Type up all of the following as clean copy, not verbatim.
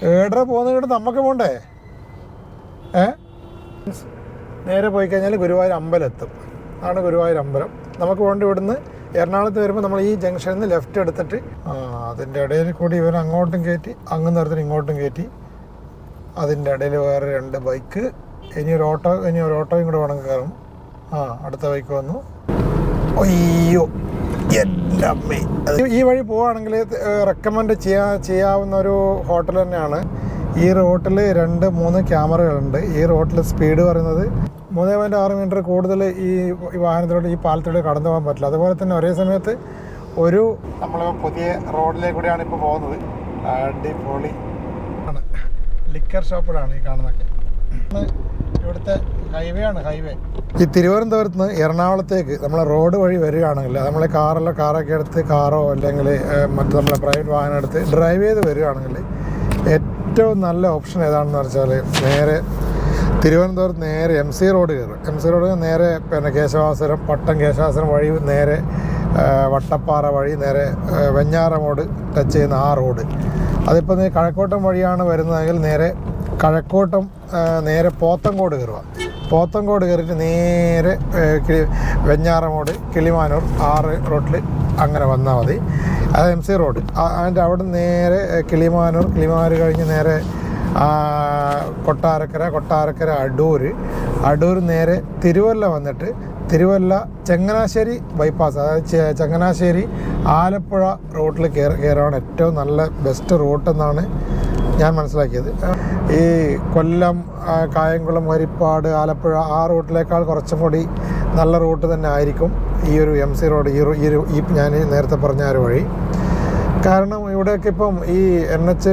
ഏടര പോകുന്ന കേട്ട് നമുക്ക് പോകണ്ടേ? നേരെ പോയി കഴിഞ്ഞാൽ ഗുരുവായൂർ അമ്പലം എത്തും. ആണ് ഗുരുവായൂർ അമ്പലം. നമുക്ക് വേണ്ടി ഇവിടുന്ന് എറണാകുളത്ത് വരുമ്പോൾ നമ്മൾ ഈ ജംഗ്ഷനിൽ നിന്ന് ലെഫ്റ്റ് എടുത്തിട്ട് അതിൻ്റെ ഇടയിൽ കൂടി ഇവർ അങ്ങോട്ടും കയറ്റി അങ്ങ് നിർത്തിന് ഇങ്ങോട്ടും കയറ്റി അതിൻ്റെ ഇടയിൽ വേറെ 2 ബൈക്ക്, ഇനി ഒരു ഓട്ടോയും കൂടെ വേണമെങ്കിൽ കയറും. അടുത്ത ബൈക്ക് വന്നു. അയ്യോ എൻ്റെ അമ്മേ. ഈ വഴി പോവുകയാണെങ്കിൽ റെക്കമെൻഡ് ചെയ്യാവുന്ന ഒരു ഹോട്ടൽ തന്നെയാണ്. ഈ റോട്ടിൽ 2-3 ക്യാമറകളുണ്ട്. ഈ റോട്ടിൽ സ്പീഡ് പറയുന്നത് 3.6 മീറ്റർ കൂടുതൽ ഈ വാഹനത്തിലൂടെ ഈ പാലത്തിലൂടെ കടന്നു പോകാൻ പറ്റില്ല. അതുപോലെ തന്നെ ഒരേ സമയത്ത് നമ്മൾ പുതിയ റോഡിലേക്ക് കൂടെയാണ് ഇപ്പോൾ പോകുന്നത്. അടിപൊളി ആണ്. ലിക്കർ ഷോപ്പുകളാണ് ഈ കാണുന്നതൊക്കെ. ഇവിടുത്തെ ഹൈവേ. ഈ തിരുവനന്തപുരത്ത് നിന്ന് എറണാകുളത്തേക്ക് നമ്മൾ റോഡ് വഴി വരികയാണെങ്കിൽ നമ്മൾ കാറൊക്കെ എടുത്ത് കാറോ അല്ലെങ്കിൽ മറ്റു നമ്മളെ പ്രൈവറ്റ് വാഹനം എടുത്ത് ഡ്രൈവ് ചെയ്ത് വരികയാണെങ്കിൽ ഏറ്റവും നല്ല ഓപ്ഷൻ ഏതാണെന്ന് വെച്ചാൽ നേരെ തിരുവനന്തപുരത്ത് നേരെ MC റോഡ് കയറും. MC റോഡ് നേരെ പിന്നെ പട്ടം കേശവാസരം വഴി നേരെ വട്ടപ്പാറ വഴി നേരെ വെഞ്ഞാറമൂട് ടച്ച് ചെയ്യുന്ന ആ റോഡ്. അതിപ്പോൾ കഴക്കൂട്ടം വഴിയാണ് വരുന്നതെങ്കിൽ നേരെ പോത്തങ്കോട് കയറുക. പോത്തങ്കോട് കയറിയിട്ട് നേരെ വെഞ്ഞാറമൂട് കിളിമാനൂർ 6 റോട്ടിൽ അങ്ങനെ വന്നാൽ മതി. അത് MC റോഡ്. അതിൻ്റെ അവിടെ നേരെ കിളിമാനൂർ കഴിഞ്ഞ് നേരെ കൊട്ടാരക്കര അടൂർ നേരെ തിരുവല്ല വന്നിട്ട് തിരുവല്ല ചങ്ങനാശ്ശേരി ബൈപ്പാസ്, അതായത് ചങ്ങനാശ്ശേരി ആലപ്പുഴ റൂട്ടിൽ കയറാണ് ഏറ്റവും നല്ല ബെസ്റ്റ് റൂട്ടെന്നാണ് ഞാൻ മനസ്സിലാക്കിയത്. ഈ കൊല്ലം, കായംകുളം, ഹരിപ്പാട്, ആലപ്പുഴ ആ റൂട്ടിലേക്കാൾ കുറച്ചും കൂടി നല്ല റൂട്ട് തന്നെ ആയിരിക്കും ഈ ഒരു MC റോഡ്, ഈ ഞാൻ നേരത്തെ പറഞ്ഞ ഒരു വഴി. കാരണം ഇവിടെയൊക്കെ ഇപ്പം ഈ NH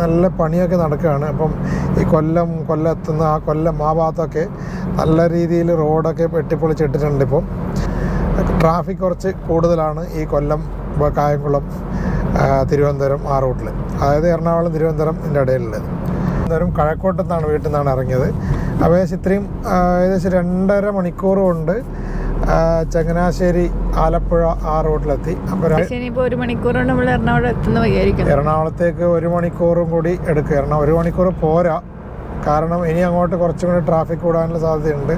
നല്ല പണിയൊക്കെ നടക്കുകയാണ്. അപ്പം ഈ കൊല്ലത്തുനിന്ന് കൊല്ലം ആ ഭാഗത്തൊക്കെ നല്ല രീതിയിൽ റോഡൊക്കെ വെട്ടിപ്പൊളിച്ചിട്ടിട്ടുണ്ട്. ഇപ്പം ട്രാഫിക് കുറച്ച് കൂടുതലാണ് ഈ കൊല്ലം, കായംകുളം, തിരുവനന്തപുരം ആ റൂട്ടിൽ, അതായത് എറണാകുളം തിരുവനന്തപുരം ഇടയിലുള്ളത്. തിരുവനന്തപുരം കഴക്കൂട്ടത്താണ് വീട്ടിൽ നിന്നാണ് ഇറങ്ങിയത്. ഏകദേശം 2.5 മണിക്കൂർ കൊണ്ട് ചങ്ങനാശ്ശേരി ആലപ്പുഴ ആ റൂട്ടിലെത്തി. അപ്പോൾ 1 മണിക്കൂർ കൊണ്ട് നമ്മൾ എറണാകുളം എത്തുന്ന വഴിയായിരിക്കും. എറണാകുളത്തേക്ക് 1 മണിക്കൂറും കൂടി എടുക്കുക. 1 മണിക്കൂർ പോരാ, കാരണം ഇനി അങ്ങോട്ട് കുറച്ചും കൂടി ട്രാഫിക് കൂടാനുള്ള സാധ്യതയുണ്ട്.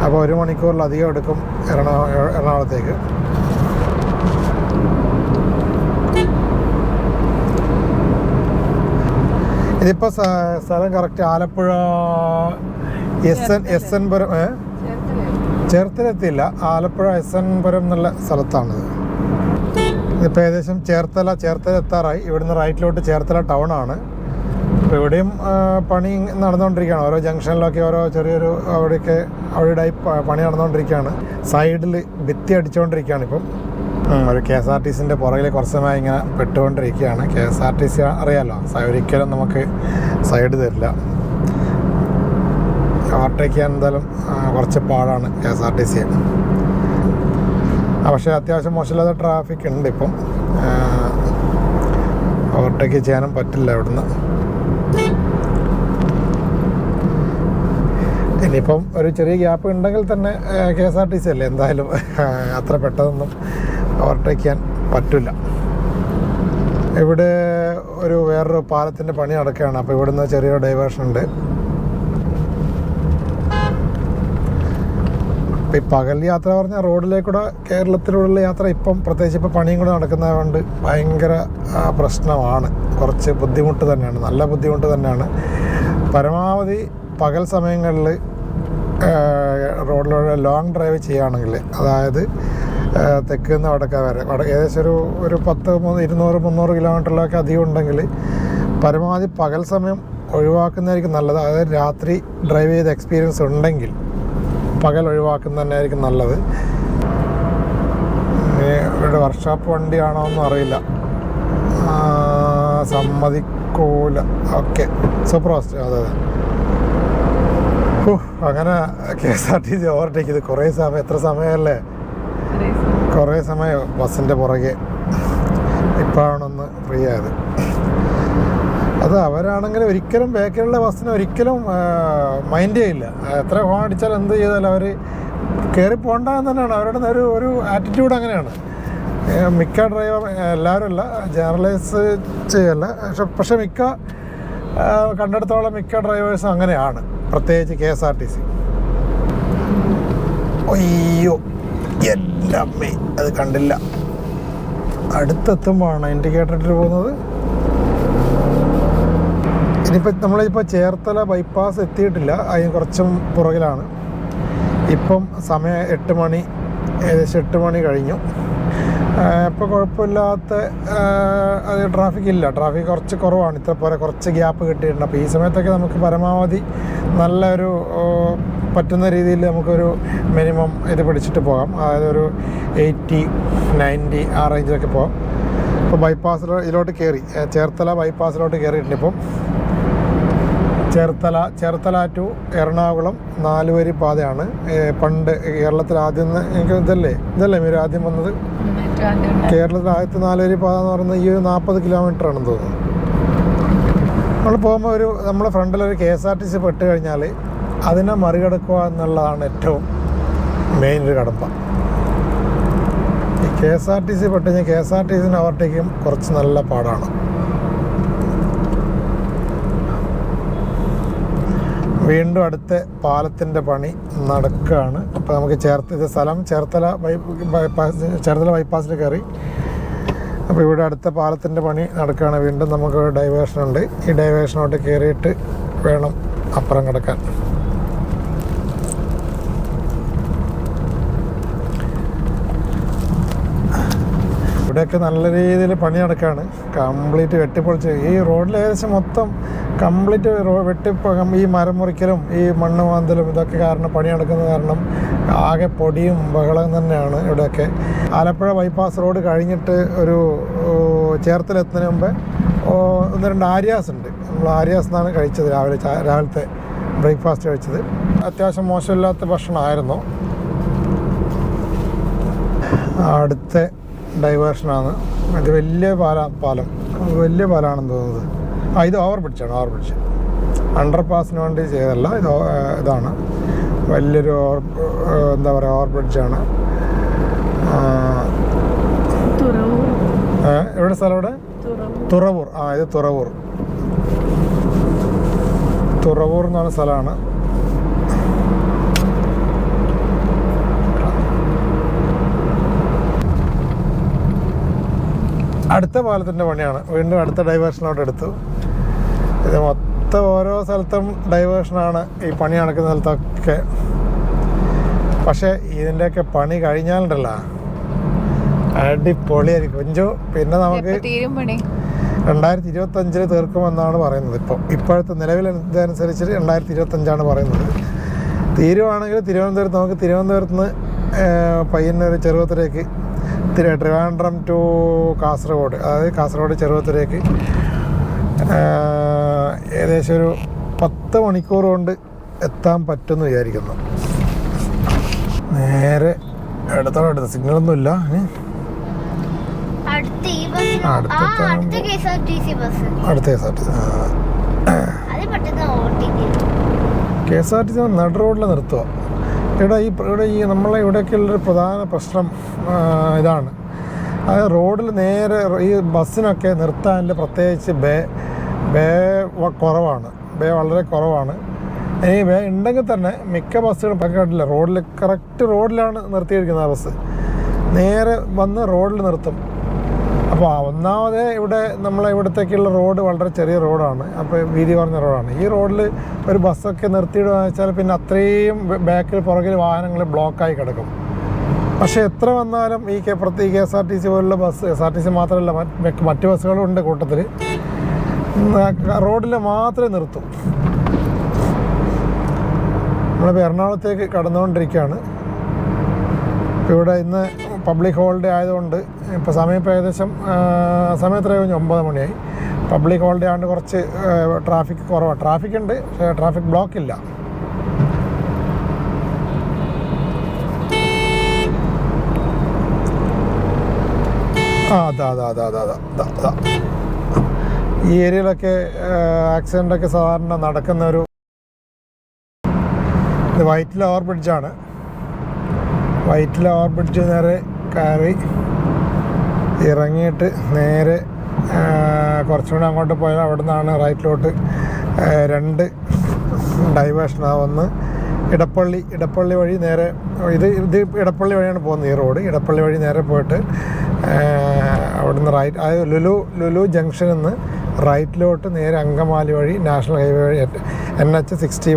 അപ്പോൾ 1 മണിക്കൂറിലധികം എടുക്കും എറണാകുളത്തേക്ക്. ഇതിപ്പോൾ സ്ഥലം കറക്റ്റ് ആലപ്പുഴ SN പുരം, ചേർത്തലെത്തിയില്ല, ആലപ്പുഴ SN പുരം എന്നുള്ള സ്ഥലത്താണിത്. ഇതിപ്പോൾ ഏകദേശം ചേർത്തല എത്താറായി. ഇവിടുന്ന് റൈറ്റിലോട്ട് ചേർത്തല ടൗണാണ്. അപ്പോൾ ഇവിടെയും പണി നടന്നുകൊണ്ടിരിക്കുകയാണ്. ഓരോ ജംഗ്ഷനിലൊക്കെ ഓരോ ചെറിയൊരു അവിടെയായി പണി നടന്നുകൊണ്ടിരിക്കുകയാണ്. സൈഡിൽ ഭിത്തി അടിച്ചുകൊണ്ടിരിക്കുകയാണ്. ഇപ്പം ഒരു KSRTCൻ്റെ പുറകിൽ കുറച്ച് സമയം ഇങ്ങനെ പെട്ടുകൊണ്ടിരിക്കുകയാണ്. KSRTC അറിയാമല്ലോ, ഒരിക്കലും നമുക്ക് സൈഡ് തരില്ല. ഓവർടേക്ക് ചെയ്യാൻ എന്തായാലും കുറച്ച് പാടാണ് KSRTC. പക്ഷേ അത്യാവശ്യം മോശമില്ലാത്ത ട്രാഫിക് ഉണ്ട്. ഇപ്പം ഓവർടേക്ക് ചെയ്യാനും പറ്റില്ല ഇവിടുന്ന്. ഇനിയിപ്പം ഒരു ചെറിയ ഗ്യാപ്പ് ഉണ്ടെങ്കിൽ തന്നെ KSRTC അല്ലേ, എന്തായാലും അത്ര പെട്ടെന്നൊന്നും ഓവർടേക്ക് ചെയ്യാൻ പറ്റില്ല. ഇവിടെ വേറൊരു പാലത്തിൻ്റെ പണി നടക്കുകയാണ്. അപ്പോൾ ഇവിടുന്ന് ചെറിയൊരു ഡൈവേർഷൻ ഉണ്ട്. അപ്പോൾ ഈ പകൽ യാത്ര പറഞ്ഞാൽ റോഡിലേക്കൂടെ കേരളത്തിലുള്ള യാത്ര ഇപ്പം പ്രത്യേകിച്ച് ഇപ്പോൾ പണിയും കൂടെ നടക്കുന്നതുകൊണ്ട് ഭയങ്കര പ്രശ്നമാണ്. കുറച്ച് ബുദ്ധിമുട്ട് തന്നെയാണ്, നല്ല ബുദ്ധിമുട്ട് തന്നെയാണ്. പരമാവധി പകൽ സമയങ്ങളിൽ റോഡിലൂടെ ലോങ് ഡ്രൈവ് ചെയ്യുകയാണെങ്കിൽ, അതായത് തെക്ക് നിന്ന് വടക്ക വരെ ഏകദേശം ഒരു 200-300 കിലോമീറ്ററിലൊക്കെ അധികം ഉണ്ടെങ്കിൽ പരമാവധി പകൽ സമയം ഒഴിവാക്കുന്നതായിരിക്കും നല്ലത്. അതായത് രാത്രി ഡ്രൈവ് ചെയ്ത എക്സ്പീരിയൻസ് ഉണ്ടെങ്കിൽ പകൽ ഒഴിവാക്കുന്നത് തന്നെയായിരിക്കും നല്ലത്. ഇവിടെ വർക്ക്ഷോപ്പ് വണ്ടിയാണോ എന്നും അറിയില്ല, സമ്മതിക്കൂല. Okay, super fast. അതെ. അങ്ങനെ KSRTC ഓവർടേക്ക് ചെയ്ത് കുറേ സമയം, എത്ര സമയമല്ലേ, കുറേ സമയം ബസ്സിൻ്റെ പുറകെ. ഇപ്പോഴാണൊന്ന് ഫ്രീ ആയത്. അത് അവരാണെങ്കിൽ ഒരിക്കലും ബാക്കിലുള്ള ബസ്സിനെ ഒരിക്കലും മൈൻഡ് ചെയ്യില്ല. എത്ര ഹോൺ അടിച്ചാൽ എന്ത് ചെയ്താലും അവർ കയറി പോകണ്ട എന്ന് തന്നെയാണ് അവരുടെ ഒരു ആറ്റിറ്റ്യൂഡ്. അങ്ങനെയാണ് മിക്ക ഡ്രൈവർ, എല്ലാവരും അല്ല, ജനറലൈസ് ചെയ്യല്ല, പക്ഷെ മിക്ക കണ്ടെടുത്തോളം മിക്ക ഡ്രൈവേഴ്സും അങ്ങനെയാണ്, പ്രത്യേകിച്ച് KSRTC. അയ്യോ എൻ്റെ അമ്മേ, അത് കണ്ടില്ല. അടുത്തെത്തുമ്പോഴാണ് ഇൻഡിക്കേറ്റർ ഇട്ട് പോകുന്നത്. ഇനിയിപ്പോൾ നമ്മളിപ്പോൾ ചേർത്തല ബൈപ്പാസ് എത്തിയിട്ടില്ല, അതിന് കുറച്ചും പുറകിലാണ്. ഇപ്പം സമയം 8 മണി, ഏകദേശം 8 മണി കഴിഞ്ഞു. ഇപ്പോൾ കുഴപ്പമില്ലാത്ത ട്രാഫിക് ഇല്ല, ട്രാഫിക് കുറച്ച് കുറവാണ്. ഇത്ര പോരെ കുറച്ച് ഗ്യാപ്പ് കിട്ടിയിട്ടുണ്ട്. അപ്പോൾ ഈ സമയത്തൊക്കെ നമുക്ക് പരമാവധി നല്ലൊരു പറ്റുന്ന രീതിയിൽ നമുക്കൊരു മിനിമം ഇത് പിടിച്ചിട്ട് പോകാം. അതായത് ഒരു 80, 90 ആ റേഞ്ചിലൊക്കെ പോകാം. ഇപ്പോൾ ഇതിലോട്ട് കയറി, ചേർത്തല ബൈപ്പാസിലോട്ട് കയറിയിട്ടുണ്ട്. ഇപ്പം ചേർത്തല ടു എറണാകുളം 4 വരി പാതയാണ്. പണ്ട് കേരളത്തിൽ ആദ്യം എനിക്ക് ഇതല്ലേ മീര ആദ്യം വന്നത്? കേരളത്തിൽ ആദ്യത്തെ 4 വരി പാത എന്ന് പറയുന്നത് ഈ 40 കിലോമീറ്റർ ആണെന്ന് തോന്നുന്നു. നമ്മൾ പോകുമ്പോൾ നമ്മുടെ ഫ്രണ്ടിലൊരു KSRTC പെട്ട് കഴിഞ്ഞാൽ അതിനെ മറികടക്കുക എന്നുള്ളതാണ് ഏറ്റവും മെയിൻ ഒരു കടമ്പ. ഈ KSRTC പെട്ട് കഴിഞ്ഞാൽ KSRTCന് ഓവർടേക്കും കുറച്ച് നല്ല പാടാണ്. വീണ്ടും അടുത്ത പാലത്തിൻ്റെ പണി നടക്കുകയാണ്. അപ്പോൾ നമുക്ക് ഇത് സ്ഥലം ചേർത്തല ബൈപ്പാസിൽ കയറി. അപ്പോൾ ഇവിടെ അടുത്ത പാലത്തിൻ്റെ പണി നടക്കുകയാണ്. വീണ്ടും നമുക്ക് ഡൈവേഷനുണ്ട്. ഈ ഡൈവേഷനോട്ട് കയറിയിട്ട് വേണം അപ്പുറം കിടക്കാൻ. ഇവിടെയൊക്കെ നല്ല രീതിയിൽ പണി നടക്കുകയാണ്. കംപ്ലീറ്റ് വെട്ടിപ്പൊളിച്ച് ഈ റോഡിൽ ഏകദേശം മൊത്തം കംപ്ലീറ്റ് ഈ മരം മുറിക്കലും ഈ മണ്ണ് മാന്തലും ഇതൊക്കെ കാരണം പണി നടക്കുന്നത് കാരണം ആകെ പൊടിയും ബഹളം തന്നെയാണ് ഇവിടെയൊക്കെ. ആലപ്പുഴ ബൈപ്പാസ് റോഡ് കഴിഞ്ഞിട്ട് ഒരു ചേർത്തലെത്തുന്നതിന് മുമ്പേ 1-2 ആര്യാസ് ഉണ്ട്. നമ്മൾ ആര്യാസ് എന്നാണ് കഴിച്ചത് രാവിലത്തെ ബ്രേക്ക്ഫാസ്റ്റ് കഴിച്ചത്. അത്യാവശ്യം മോശമില്ലാത്ത ഭക്ഷണമായിരുന്നു. അടുത്ത ഡൈവേർഷനാണ്. ഇത് വലിയ വലിയ പാലമാണെന്ന് തോന്നുന്നത്. ഇത് ഓവർ ബ്രിഡ്ജ് അണ്ടർ പാസിന് വേണ്ടി ചെയ്തതല്ല. ഇതാണ് വലിയൊരു എന്താ പറയുക ഓവർ ബ്രിഡ്ജാണ്. എവിടെ സ്ഥലം? ഇവിടെ തുറവൂർ. ഇത് തുറവൂർ എന്നാണ് സ്ഥലമാണ്. അടുത്ത പാലത്തിൻ്റെ പണിയാണ്. വീണ്ടും അടുത്ത ഡൈവേർഷനോട്ട് എടുത്തു. ഇത് മൊത്തം ഓരോ സ്ഥലത്തും ഡൈവേർഷനാണ് ഈ പണി നടക്കുന്ന സ്ഥലത്തൊക്കെ. പക്ഷേ ഇതിൻ്റെയൊക്കെ പണി കഴിഞ്ഞാലുണ്ടല്ലോ അടിപൊളിയായിരിക്കും കൊഞ്ചു. പിന്നെ നമുക്ക് 2025 തീർക്കുമെന്നാണ് പറയുന്നത്. ഇപ്പോഴത്തെ നിലവിലനുസരിച്ച് 2025 പറയുന്നത്. തീരുവാണെങ്കിൽ നമുക്ക് തിരുവനന്തപുരത്ത് നിന്ന് പയ്യന്നൂർ ചെറുവത്തൂരേക്ക്, ട്രിവാൻഡ്രം ടു കാസർഗോഡ്, അതായത് കാസർഗോഡ് ചെറുവത്തൂരേക്ക് ഏകദേശം ഒരു 10 മണിക്കൂർ കൊണ്ട് എത്താൻ പറ്റുമെന്ന് വിചാരിക്കുന്നു. നേരെ അടുത്ത സിഗ്നലൊന്നുമില്ല. അടുത്ത KSRTC നട റോഡിൽ നിർത്തുക. ഇവിടെ ഈ നമ്മളെ ഇവിടെയൊക്കെയുള്ളൊരു പ്രധാന പ്രശ്നം ഇതാണ്. അതായത് റോഡിൽ നേരെ ഈ ബസ്സിനൊക്കെ നിർത്താനില്ല. പ്രത്യേകിച്ച് ബേ വളരെ കുറവാണ്. ഇനി ബേ ഉണ്ടെങ്കിൽ തന്നെ മിക്ക ബസ്സുകളും കണ്ടില്ല, കറക്റ്റ് റോഡിലാണ് നിർത്തിയിരിക്കുന്നത്. ആ ബസ് നേരെ വന്ന് റോഡിൽ നിർത്തും. അപ്പോൾ ഒന്നാമതേ ഇവിടത്തേക്കുള്ള റോഡ് വളരെ ചെറിയ റോഡാണ്. അപ്പോൾ വീതി കുറഞ്ഞ റോഡാണ്. ഈ റോഡിൽ ഒരു ബസ്സൊക്കെ നിർത്തിയിടുക വെച്ചാൽ പിന്നെ അത്രയും പുറകിൽ വാഹനങ്ങൾ ബ്ലോക്കായി കിടക്കും. പക്ഷേ എത്ര വന്നാലും പ്രത്യേക KSRTC പോലുള്ള ബസ്, KSRTC മാത്രമല്ല മറ്റ് ബസ്സുകളും ഉണ്ട് കൂട്ടത്തിൽ, റോഡിൽ മാത്രമേ നിർത്തൂ. നമ്മളിപ്പോൾ എറണാകുളത്തേക്ക് കടന്നുകൊണ്ടിരിക്കുകയാണ്. ഇവിടെ ഇന്ന് പബ്ലിക് ഹോളിഡേ ആയതുകൊണ്ട് ഇപ്പോൾ ഏകദേശം സമയത്ര കഴിഞ്ഞു 9 മണിയായി. പബ്ലിക് ഹോളിഡേ ആയതുകൊണ്ട് കുറച്ച് ട്രാഫിക് കുറവാണ്. ട്രാഫിക് ഉണ്ട്, പക്ഷേ ട്രാഫിക് ബ്ലോക്ക് ഇല്ല. അതാ ഈ ഏരിയയിലൊക്കെ ആക്സിഡൻ്റൊക്കെ സാധാരണ നടക്കുന്ന ഇത് വൈറ്റില ഓവർ ബ്രിഡ്ജാണ്. വൈറ്റില ഓവർ ബ്രിഡ്ജ് നേരെ കയറി ഇറങ്ങിയിട്ട് നേരെ കുറച്ചുകൂടി അങ്ങോട്ട് പോയാൽ അവിടെ നിന്നാണ് റൈറ്റിലോട്ട് 2 ഡൈവേഷൻ. ഒന്ന് ഇടപ്പള്ളി വഴി നേരെ ഇത് ഇടപ്പള്ളി വഴിയാണ് പോകുന്നത് ഈ റോഡ്. ഇടപ്പള്ളി വഴി നേരെ പോയിട്ട് അവിടുന്ന് റൈറ്റ്, അതായത് ലുലു ജംഗ്ഷനിൽ നിന്ന് റൈറ്റിലോട്ട് നേരെ അങ്കമാലി വഴി നാഷണൽ ഹൈവേ വഴി NH60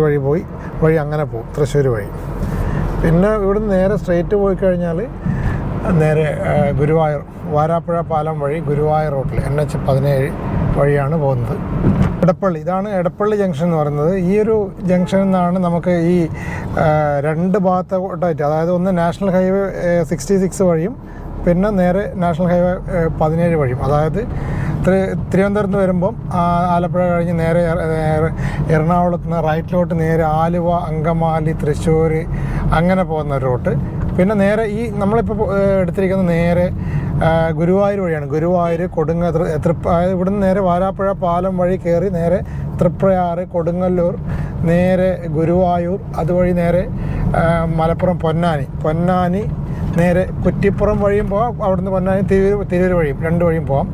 വഴി അങ്ങനെ പോകും തൃശ്ശൂർ വഴി. പിന്നെ ഇവിടുന്ന് നേരെ സ്ട്രെയിറ്റ് പോയി കഴിഞ്ഞാൽ നേരെ ഗുരുവായൂർ വാരാപ്പുഴ പാലം വഴി ഗുരുവായൂർ റോട്ടിൽ NH17 വഴിയാണ് പോകുന്നത്. ഇതാണ് എടപ്പള്ളി ജംഗ്ഷൻ എന്ന് പറയുന്നത്. ഈ ഒരു ജംഗ്ഷനിൽ നിന്നാണ് നമുക്ക് ഈ 2 ഭാഗത്തോട്ടായിട്ട്, അതായത് ഒന്ന് നാഷണൽ ഹൈവേ 66 വഴിയും പിന്നെ നേരെ നാഷണൽ ഹൈവേ 17 വഴിയും, അതായത് തിരുവനന്തപുരത്ത് നിന്ന് വരുമ്പം ആലപ്പുഴ കഴിഞ്ഞ് നേരെ എറണാകുളത്ത് നിന്ന് റൈറ്റിലോട്ട് നേരെ ആലുവ, അങ്കമാലി, തൃശ്ശൂർ അങ്ങനെ പോകുന്ന ഒരു റൂട്ട്. പിന്നെ നേരെ ഈ നമ്മളിപ്പോൾ എടുത്തിരിക്കുന്ന നേരെ ഗുരുവായൂർ വഴിയാണ്. ഗുരുവായൂർ, ഇവിടുന്ന് നേരെ വാരാപ്പുഴ പാലം വഴി കയറി നേരെ തൃപ്രയാർ, കൊടുങ്ങല്ലൂർ, നേരെ ഗുരുവായൂർ, അതുവഴി നേരെ മലപ്പുറം പൊന്നാനി, നേരെ കുറ്റിപ്പുറം വഴിയും പോകാം. അവിടുന്ന് പൊന്നാനി തിരൂർ വഴിയും 2 വഴിയും പോകാം.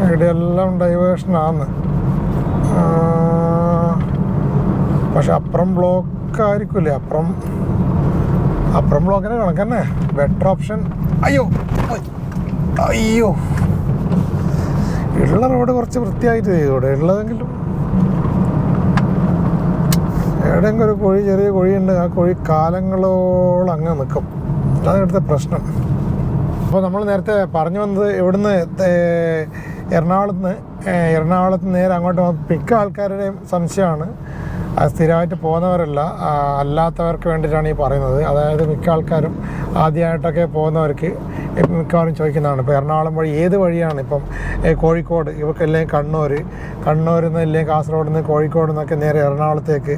ഇവിടെയെല്ലാം ഡൈവേഷനാണ്. പക്ഷെ അപ്പുറം ബ്ലോക്ക് ആയിരിക്കില്ലേ? അപ്പുറം ബ്ലോക്കിന് കണക്കന്നെ. Better option. അയ്യോ ഉള്ള റോഡ് കുറച്ച് വൃത്തിയായിട്ട് ചെയ്തൂടെ? ഉള്ളതെങ്കിലും എവിടെയെങ്കിലും ഒരു ചെറിയ കുഴിയുണ്ട്, ആ കുഴി കാലങ്ങളോളം അങ്ങ് നിൽക്കും. അതാണ് ഇവിടുത്തെ പ്രശ്നം. അപ്പോൾ നമ്മൾ നേരത്തെ പറഞ്ഞു വന്നത് ഇവിടുന്ന് എറണാകുളത്ത് നേരെ അങ്ങോട്ട് മിക്ക ആൾക്കാരുടെയും സംശയമാണ്, സ്ഥിരമായിട്ട് പോകുന്നവരല്ല, അല്ലാത്തവർക്ക് വേണ്ടിയിട്ടാണ് ഈ പറയുന്നത്. അതായത് മിക്ക ആൾക്കാരും ആദ്യമായിട്ടൊക്കെ പോകുന്നവർക്ക് മിക്കവാറും ചോദിക്കുന്നതാണ്, ഇപ്പോൾ എറണാകുളം വഴി ഏത് വഴിയാണ്, ഇപ്പം കോഴിക്കോട് ഇവർക്കല്ലെങ്കിൽ കണ്ണൂരിൽ നിന്ന് അല്ലെങ്കിൽ കാസർഗോഡ് നിന്ന് കോഴിക്കോട് നിന്നൊക്കെ നേരെ എറണാകുളത്തേക്ക്,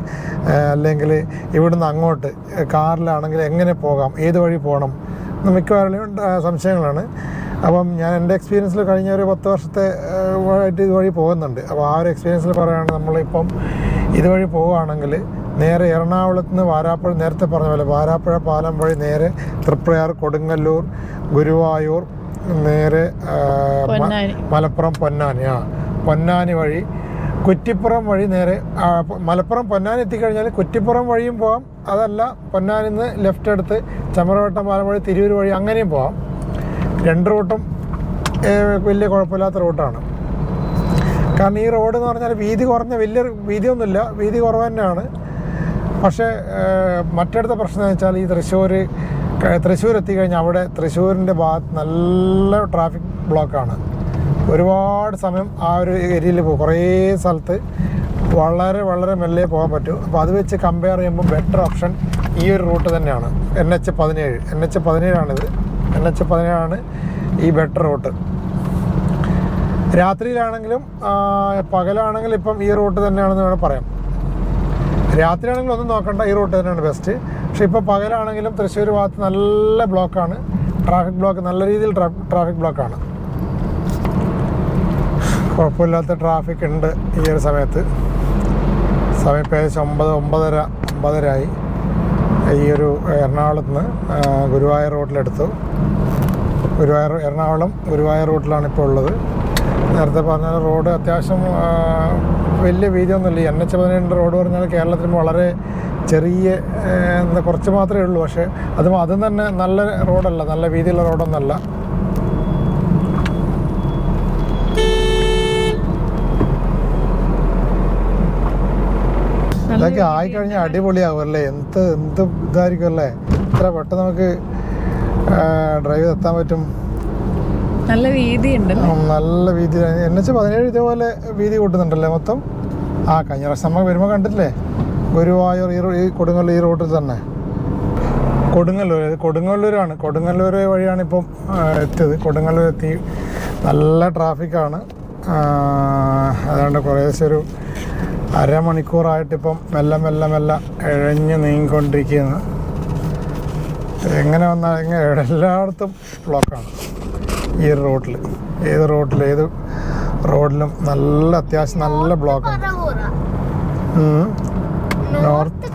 അല്ലെങ്കിൽ ഇവിടുന്ന് അങ്ങോട്ട് കാറിലാണെങ്കിൽ എങ്ങനെ പോകാം, ഏത് വഴി പോകണം, മിക്കവാറും സംശയങ്ങളാണ്. അപ്പം ഞാൻ എൻ്റെ എക്സ്പീരിയൻസിൽ കഴിഞ്ഞ ഒരു 10 വർഷത്തെ ആയിട്ട് ഇതുവഴി പോകുന്നുണ്ട്. അപ്പോൾ ആ ഒരു എക്സ്പീരിയൻസിൽ പറയുകയാണെങ്കിൽ നമ്മളിപ്പം ഇതുവഴി പോവുകയാണെങ്കിൽ നേരെ എറണാകുളത്ത് നിന്ന് നേരത്തെ പറഞ്ഞ പോലെ വാരാപ്പുഴ പാലം വഴി നേരെ തൃപ്രയാർ, കൊടുങ്ങല്ലൂർ, ഗുരുവായൂർ, നേരെ മലപ്പുറം പൊന്നാനി വഴി കുറ്റിപ്പുറം വഴി നേരെ മലപ്പുറം പൊന്നാനി എത്തിക്കഴിഞ്ഞാൽ കുറ്റിപ്പുറം വഴിയും പോകാം. അതല്ല പൊന്നാനിൽ നിന്ന് ലെഫ്റ്റ് എടുത്ത് ചമരവട്ടം പാലം വഴി തിരൂർ വഴി അങ്ങനെയും പോകാം. 2 റൂട്ടും വലിയ കുഴപ്പമില്ലാത്ത റൂട്ടാണ്. കാരണം ഈ റോഡ് എന്ന് പറഞ്ഞാൽ വീതി കുറഞ്ഞ വലിയ വീതിയൊന്നുമില്ല, വീതി കുറവ് തന്നെയാണ്. പക്ഷേ മറ്റടുത്ത പ്രശ്നം എന്ന് വെച്ചാൽ ഈ തൃശ്ശൂർ എത്തിക്കഴിഞ്ഞാൽ അവിടെ തൃശ്ശൂരിൻ്റെ ഭാഗത്ത് നല്ല ട്രാഫിക് ബ്ലോക്കാണ്. ഒരുപാട് സമയം ആ ഒരു ഏരിയയിൽ പോകും. കുറേ സ്ഥലത്ത് വളരെ മെല്ലെ പോകാൻ പറ്റും. അപ്പോൾ അത് വെച്ച് കമ്പയർ ചെയ്യുമ്പോൾ ബെറ്റർ ഓപ്ഷൻ ഈ ഒരു റൂട്ട് തന്നെയാണ്. NH17 ആണിത്. NH17 ആണ് ഈ ബെറ്റർ റൂട്ട്. രാത്രിയിലാണെങ്കിലും പകലാണെങ്കിലും ഇപ്പം ഈ റൂട്ട് തന്നെയാണെന്ന് വേണം പറയാം. രാത്രിയാണെങ്കിലും ഒന്നും നോക്കണ്ട, ഈ റൂട്ട് തന്നെയാണ് ബെസ്റ്റ്. പക്ഷേ ഇപ്പോൾ പകലാണെങ്കിലും തൃശ്ശൂർ ഭാഗത്ത് നല്ല ബ്ലോക്കാണ്, നല്ല രീതിയിൽ ട്രാഫിക് ബ്ലോക്കാണ്. കുഴപ്പമില്ലാത്ത ട്രാഫിക് ഉണ്ട് ഈ ഒരു സമയത്ത്. സമയം ഏകദേശം 9:30 ഈ ഒരു എറണാകുളത്ത് നിന്ന് ഗുരുവായൂർ റൂട്ടിലെടുത്തു. എറണാകുളം ഗുരുവായൂർ റൂട്ടിലാണ് ഇപ്പോൾ ഉള്ളത്. നേരത്തെ പറഞ്ഞാൽ റോഡ് അത്യാവശ്യം വലിയ വീതിയൊന്നുമില്ല. ഈ NH17 റോഡ് പറഞ്ഞാൽ കേരളത്തിൽ വളരെ ചെറിയ കുറച്ച് മാത്രമേ ഉള്ളൂ. പക്ഷേ അതും തന്നെ നല്ല റോഡല്ല, നല്ല വീതിയുള്ള റോഡൊന്നുമല്ല. ഇതൊക്കെ ആയിക്കഴിഞ്ഞാൽ അടിപൊളിയാകും അല്ലേ? എന്ത് ഇതായിരിക്കും അല്ലേ? ഇത്ര പെട്ടെന്ന് നമുക്ക് ഡ്രൈവ് എത്താൻ പറ്റും. നല്ല വീതിയുണ്ട്. നല്ല വീതി. NH17 ഇതേപോലെ വീതി കൂട്ടുന്നുണ്ടല്ലേ മൊത്തം? കഴിഞ്ഞ പ്രാവശ്യം നമ്മൾ വരുമ്പോൾ കണ്ടില്ലേ, ഗുരുവായൂർ ഈ കൊടുങ്ങല്ലൂർ ഈ റൂട്ടിൽ തന്നെ. കൊടുങ്ങല്ലൂരാണ്. കൊടുങ്ങല്ലൂർ വഴിയാണ് ഇപ്പം എത്തിയത്. കൊടുങ്ങല്ലൂർ എത്തി. നല്ല ട്രാഫിക്കാണ്. അതുകൊണ്ട് കുറേശ്ശെ ഒരു അരമണിക്കൂറായിട്ടിപ്പം മെല്ലെ ഇഴഞ്ഞ് നീങ്ങിക്കൊണ്ടിരിക്കുകയാണ്. എങ്ങനെ വന്നാൽ എല്ലായിടത്തും ബ്ലോക്കാണ് ഈ റൂട്ടിൽ. ഏത് റോഡിലും അത്യാവശ്യം നല്ല ബ്ലോക്കാണ്. നോർത്ത്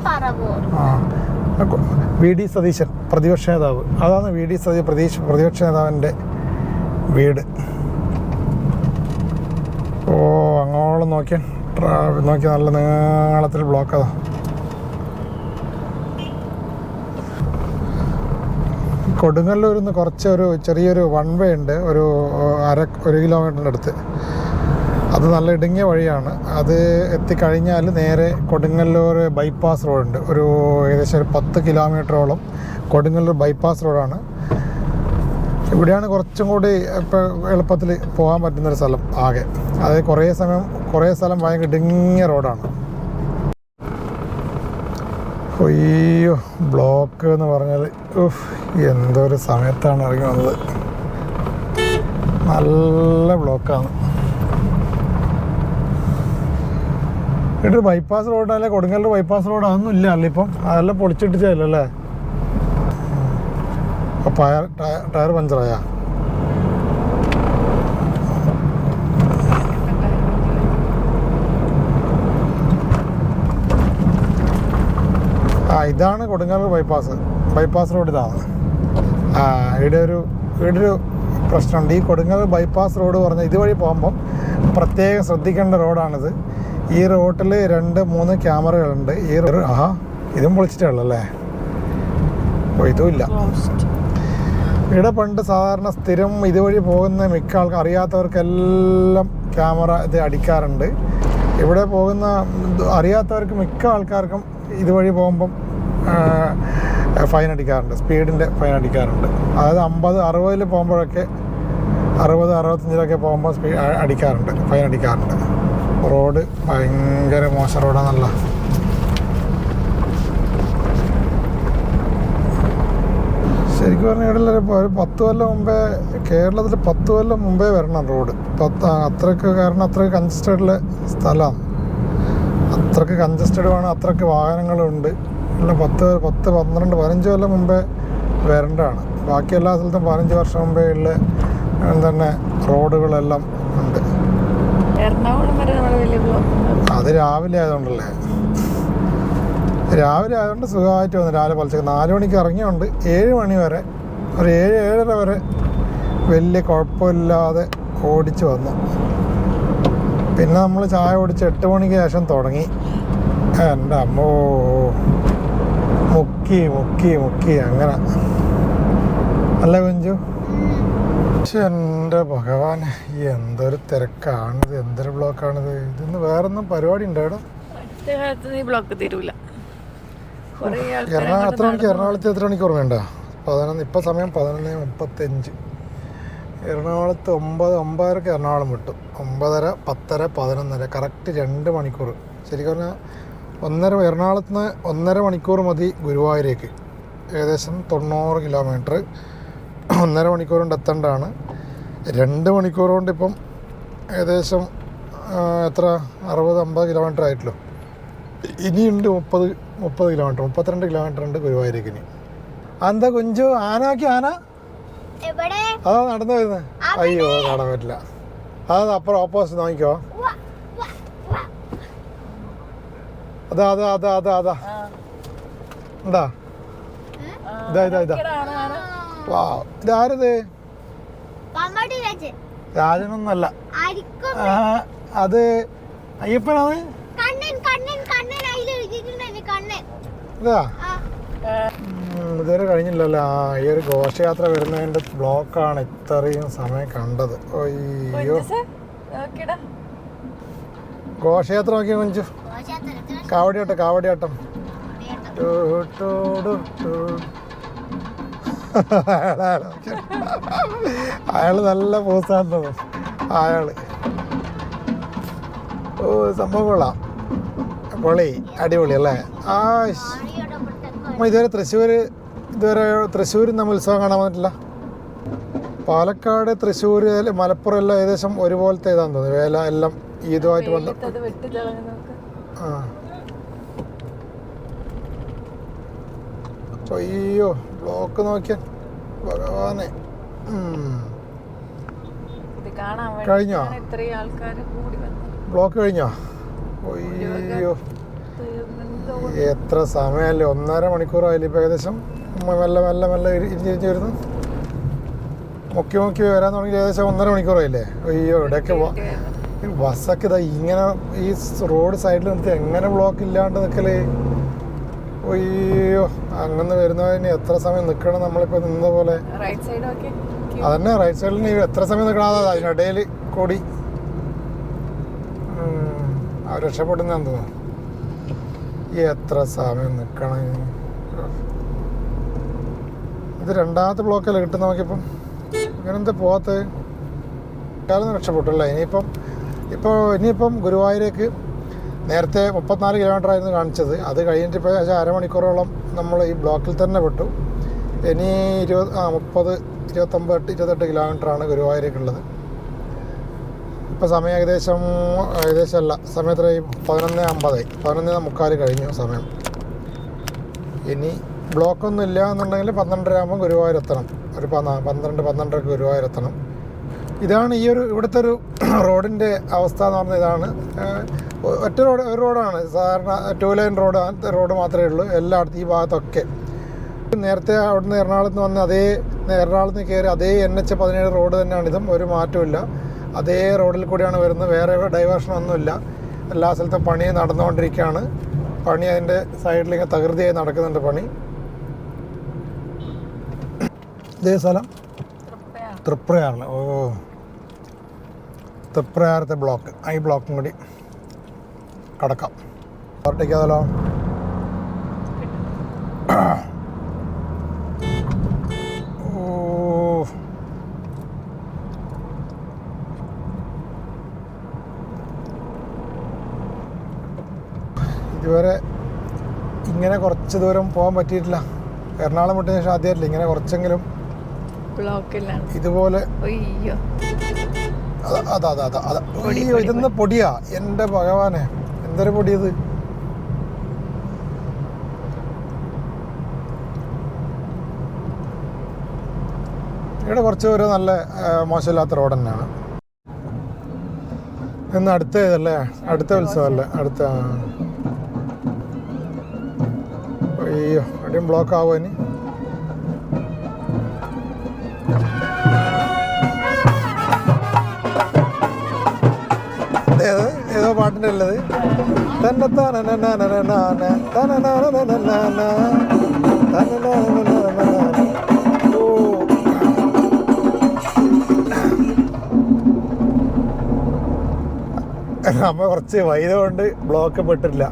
VD സതീശൻ പ്രതിപക്ഷ നേതാവ്, അതാണ് VD സതീശൻ പ്രതിപക്ഷ നേതാവിൻ്റെ വീട്. ഓ അങ്ങോളം നോക്കിയാൽ നോക്കി നല്ല നീളത്തിൽ ബ്ലോക്ക് അതാ. കൊടുങ്ങല്ലൂരിൽ നിന്ന് കുറച്ചൊരു ചെറിയൊരു വൺ വേ ഉണ്ട്, ഒരു 1 കിലോമീറ്ററിൻ്റെ അടുത്ത്. അത് നല്ല ഇടുങ്ങിയ വഴിയാണ്. അത് എത്തിക്കഴിഞ്ഞാൽ നേരെ കൊടുങ്ങല്ലൂർ ബൈപ്പാസ് റോഡുണ്ട്. ഏകദേശം ഒരു 10 കിലോമീറ്ററോളം കൊടുങ്ങല്ലൂർ ബൈപ്പാസ് റോഡാണ്. ഇവിടെയാണ് കുറച്ചും കൂടി ഇപ്പോൾ എളുപ്പത്തിൽ പോകാൻ പറ്റുന്നൊരു സ്ഥലം ആകെ. അതായത് കുറേ സ്ഥലം ഭയങ്കര ഇടുങ്ങിയ റോഡാണ്. അയ്യോ ബ്ലോക്ക് എന്ന് പറഞ്ഞാൽ എന്തൊരു സമയത്താണ് ഇറങ്ങി വന്നത്. നല്ല ബ്ലോക്കാണ്. ഇവിടെ ബൈപ്പാസ് റോഡല്ലേ, കൊടുങ്ങല്ലൂർ ബൈപ്പാസ് റോഡ് അതൊന്നും ഇല്ല അല്ല ഇപ്പം. അതെല്ലാം പൊളിച്ചിട്ടിച്ചല്ലേ. ടയർ പഞ്ചറായ ഇതാണ് കൊടുങ്ങല്ലൂർ ബൈപ്പാസ് റോഡ് ഇതാണ്. ഇവിടെ ഒരു പ്രശ്നമുണ്ട്. ഈ കൊടുങ്ങല്ലൂർ ബൈപ്പാസ് റോഡ് പറഞ്ഞാൽ ഇതുവഴി പോകുമ്പം പ്രത്യേകം ശ്രദ്ധിക്കേണ്ട റോഡാണിത്. ഈ റോഡിൽ 2-3 ക്യാമറകളുണ്ട്. ഇതും പൊളിച്ചിട്ടുള്ളല്ലേ? ഇതുമില്ല. ഇവിടെ പണ്ട് സാധാരണ സ്ഥിരം ഇതുവഴി പോകുന്ന മിക്ക ആൾക്കാർ അറിയാത്തവർക്കെല്ലാം ക്യാമറ ഇത് അടിക്കാറുണ്ട്. ഇവിടെ പോകുന്ന അറിയാത്തവർക്ക് മിക്ക ആൾക്കാർക്കും ഇതുവഴി പോകുമ്പം ഫൈൻ അടിക്കാറുണ്ട്, സ്പീഡിൻ്റെ ഫൈൻ അടിക്കാറുണ്ട്. അതായത് 50-60 പോകുമ്പോഴൊക്കെ 60-65 പോകുമ്പോൾ ഫൈൻ അടിക്കാറുണ്ട്. റോഡ് ഭയങ്കര മോശം റോഡാണല്ല. ശരിക്കും പറഞ്ഞാൽ ഇവിടെ ഒരു 10 കൊല്ലം മുമ്പേ, കേരളത്തിൽ 10 കൊല്ലം മുമ്പേ വരണം റോഡ്. കാരണം അത്രയ്ക്ക് കൺജസ്റ്റഡുള്ള സ്ഥലമാണ്. അത്രയ്ക്ക് കൺജസ്റ്റഡ് ആണ്, അത്രയ്ക്ക് വാഹനങ്ങളുണ്ട്. ഉള്ള 10-12-15 കൊല്ലം മുമ്പേ വരേണ്ടതാണ്. ബാക്കി എല്ലാ സ്ഥലത്തും 15 വർഷം മുമ്പേ ഉള്ള തന്നെ റോഡുകളെല്ലാം ഉണ്ട്. അത് രാവിലെ ആയതുകൊണ്ടല്ലേ. രാവിലെ ആയതുകൊണ്ട് സുഖമായിട്ട് വന്നു. രാവിലെ പൊളിച്ചൊക്കെ 4 മണിക്ക് ഇറങ്ങിയുണ്ട്. 7 മണി വരെ, ഒരു 7-7:30 വരെ വലിയ കുഴപ്പമില്ലാതെ ഓടിച്ച് വന്നു. പിന്നെ നമ്മൾ ചായ ഓടിച്ച് 8 മണിക്ക് ശേഷം തുടങ്ങി. എൻ്റെ അമ്മോ, മുക്കി അങ്ങനെ അല്ല കുഞ്ചു. പക്ഷെ എൻ്റെ ഭഗവാൻ, എന്തൊരു തിരക്കാണിത്, എന്തൊരു ബ്ലോക്കാണിത്. ഇതിന്ന് വേറൊന്നും പരിപാടി ഉണ്ടോ ഇവിടെ? എറണാകുളത്ത് എത്ര മണിക്കൂർ വേണ്ട? ഇപ്പം സമയം 11:35. എറണാകുളത്ത് 9:00-9:30 എറണാകുളം വിട്ടു. 9:30, 10:00, 11:00 കറക്റ്റ് 2 മണിക്കൂർ. ശരിക്കും പറഞ്ഞാൽ എറണാകുളത്ത് നിന്ന് 1.5 മണിക്കൂർ മതി ഗുരുവായൂരേക്ക്. ഏകദേശം 90 കിലോമീറ്റർ 1.5 മണിക്കൂർ കൊണ്ട് എത്തേണ്ടതാണ്. 2 മണിക്കൂർ കൊണ്ട് ഇപ്പം ഏകദേശം എത്ര 60-50 കിലോമീറ്റർ ആയിട്ടുള്ളൂ. ഇനിയുണ്ട് 30 കിലോമീറ്റർ, 32 കിലോമീറ്റർ ഉണ്ട് ഗുരുവായൂരേക്ക് ഇനി. എന്താ കുഞ്ചു, ആന അതാ നടന്നു വരുന്നത്? അയ്യോ കാണാൻ പറ്റില്ല. അതാ അപ്പുറം ഓപ്പോസിറ്റ് നോക്കിക്കോ. അതാ എന്താ വാ, ഇതാരത്? രാജനൊന്നല്ല, അത് അയ്യപ്പനാണ്. ഇതാ ഇതുവരെ കഴിഞ്ഞില്ലല്ലോ. ഈ ഒരു ഘോഷയാത്ര വരുന്നതിൻ്റെ ബ്ലോക്കാണ് ഇത്രയും സമയം കണ്ടത്. അയ്യോ, ഘോഷയാത്ര നോക്കിയാ കൊഞ്ചു. കാവടിയാട്ടം അയാള് നല്ല പ്രോത്സാഹനം തോന്നും. അയാള് സംഭവം കൊള്ളാം, പൊളി, അടിപൊളി അല്ലേ? ഇതുവരെ തൃശ്ശൂർ നമ്മൾ ഉത്സവം കാണാൻ പറ്റില്ല. പാലക്കാട്, തൃശ്ശൂർ, മലപ്പുറം എല്ലാം ഏകദേശം ഒരുപോലത്തെ ഇതാന്ന് തോന്നുന്നു. വേല എല്ലാം ഈദുമായിട്ട് ബന്ധം. അയ്യോ ബ്ലോക്ക് നോക്കിയാൽ ഭഗവാനെ. കഴിഞ്ഞോ ബ്ലോക്ക്? കഴിഞ്ഞോ? അയ്യോ എത്ര സമയമല്ലേ, 1.5 മണിക്കൂറായില്ലേ ഇപ്പം ഏകദേശം. മെല്ലെ ഇരിഞ്ഞ് വരുന്നു. മുക്കി മുക്കി വരാൻ തുടങ്ങി ഏകദേശം 1.5 മണിക്കൂറായില്ലേ. അയ്യോ ഇവിടെയൊക്കെ ബസ്സൊക്കെ ഇതാ ഇങ്ങനെ ഈ റോഡ് സൈഡിൽ നിർത്തി എങ്ങനെ ബ്ലോക്ക് ഇല്ലാണ്ട് നിൽക്കല്. അയ്യോ അങ്ങനെ വരുന്നതിന് എത്ര സമയം നിൽക്കണം നമ്മളിപ്പോൾ നിന്ന പോലെ. അതന്നെ റൈറ്റ് സൈഡിൽ നീ എത്ര സമയം നിൽക്കണം. അതാ അതിനിടയിൽ കൂടി അവർ രക്ഷപ്പെടുന്നതാന്ന് തോന്നുന്നു. എത്ര സമയം നിൽക്കണം. ഇത് രണ്ടാമത്തെ ബ്ലോക്കല്ലേ കിട്ടും നമുക്കിപ്പം. ഇങ്ങനെന്താ പോകാത്ത കാലം രക്ഷപ്പെട്ടല്ല. ഇനിയിപ്പം ഗുരുവായൂരേക്ക് നേരത്തെ 34 കിലോമീറ്റർ ആയിരുന്നു കാണിച്ചത്. അത് കഴിഞ്ഞിട്ട് ഇപ്പോൾ അരമണിക്കൂറോളം നമ്മൾ ഈ ബ്ലോക്കിൽ തന്നെ പെട്ടു. ഇനി 28 കിലോമീറ്ററാണ് ഗുരുവായൂരേക്കുള്ളത്. ഇപ്പോൾ സമയം ഏകദേശം അല്ല, സമയം എത്രയായി? 11:50 11:45 കഴിഞ്ഞു സമയം. ഇനി ബ്ലോക്കൊന്നും ഇല്ല എന്നുണ്ടെങ്കിൽ 12:30 ആകുമ്പോൾ ഗുരുവായൂരെത്തണം. ഒരു 12:00 ഗുരുവായൂരെത്തണം. ഇതാണ് ഇവിടുത്തെ ഒരു റോഡിൻ്റെ അവസ്ഥ എന്ന് പറഞ്ഞാൽ ഇതാണ്. ഒരു റോഡാണ് സാധാരണ, 2 ലൈൻ റോഡ് മാത്രമേ ഉള്ളൂ എല്ലായിടത്തും ഈ ഭാഗത്തൊക്കെ. നേരത്തെ അവിടുന്ന് എറണാകുളത്ത് വന്ന് എറണാകുളത്ത് കയറി അതേ NH-17 റോഡ് തന്നെയാണിതും. ഒരു മാറ്റമില്ല. അതേ റോഡിൽ കൂടിയാണ് വരുന്നത്. വേറെ ഡൈവേർഷനൊന്നുമില്ല. എല്ലാ സ്ഥലത്തും പണി നടന്നുകൊണ്ടിരിക്കുകയാണ്. പണി അതിൻ്റെ സൈഡിൽ ഇങ്ങനെ തകൃതിയായി നടക്കുന്നുണ്ട് പണി. ഇതേ സ്ഥലം തൃപ്രയാറിൽ. തൃപ്രയാറത്തെ ബ്ലോക്ക്. ഈ ബ്ലോക്കും കൂടി കടക്കാം. ഓവർടേക്കാതല്ലോ. ഇതുവരെ ഇങ്ങനെ കുറച്ച് ദൂരം പോകാൻ പറ്റിയിട്ടില്ല. എറണാകുളം വിട്ടതിന് ശേഷം ആദ്യമായിട്ടില്ല ഇങ്ങനെ കുറച്ചെങ്കിലും ഇതുപോലെ. അയ്യോ ഇതൊന്ന് പൊടിയാ. എൻ്റെ ഭഗവാനെ എന്തൊരു പൊടിയത്. ഇവിടെ കുറച്ച് ഒരു നല്ല മോശമില്ലാത്ത റോഡ് തന്നെയാണ്. ഇന്ന് അടുത്ത ഇതല്ലേ, അടുത്ത ഉത്സവമല്ലേ അടുത്ത. അയ്യോ അടിയും ബ്ലോക്ക് ആവുമോ ഇനി. ഏതോ പാട്ടിൻ്റെ ഉള്ളത്. നമ്മ കുറച്ച് വൈദ്യ കൊണ്ട് ബ്ലോക്ക് പെട്ടില്ല.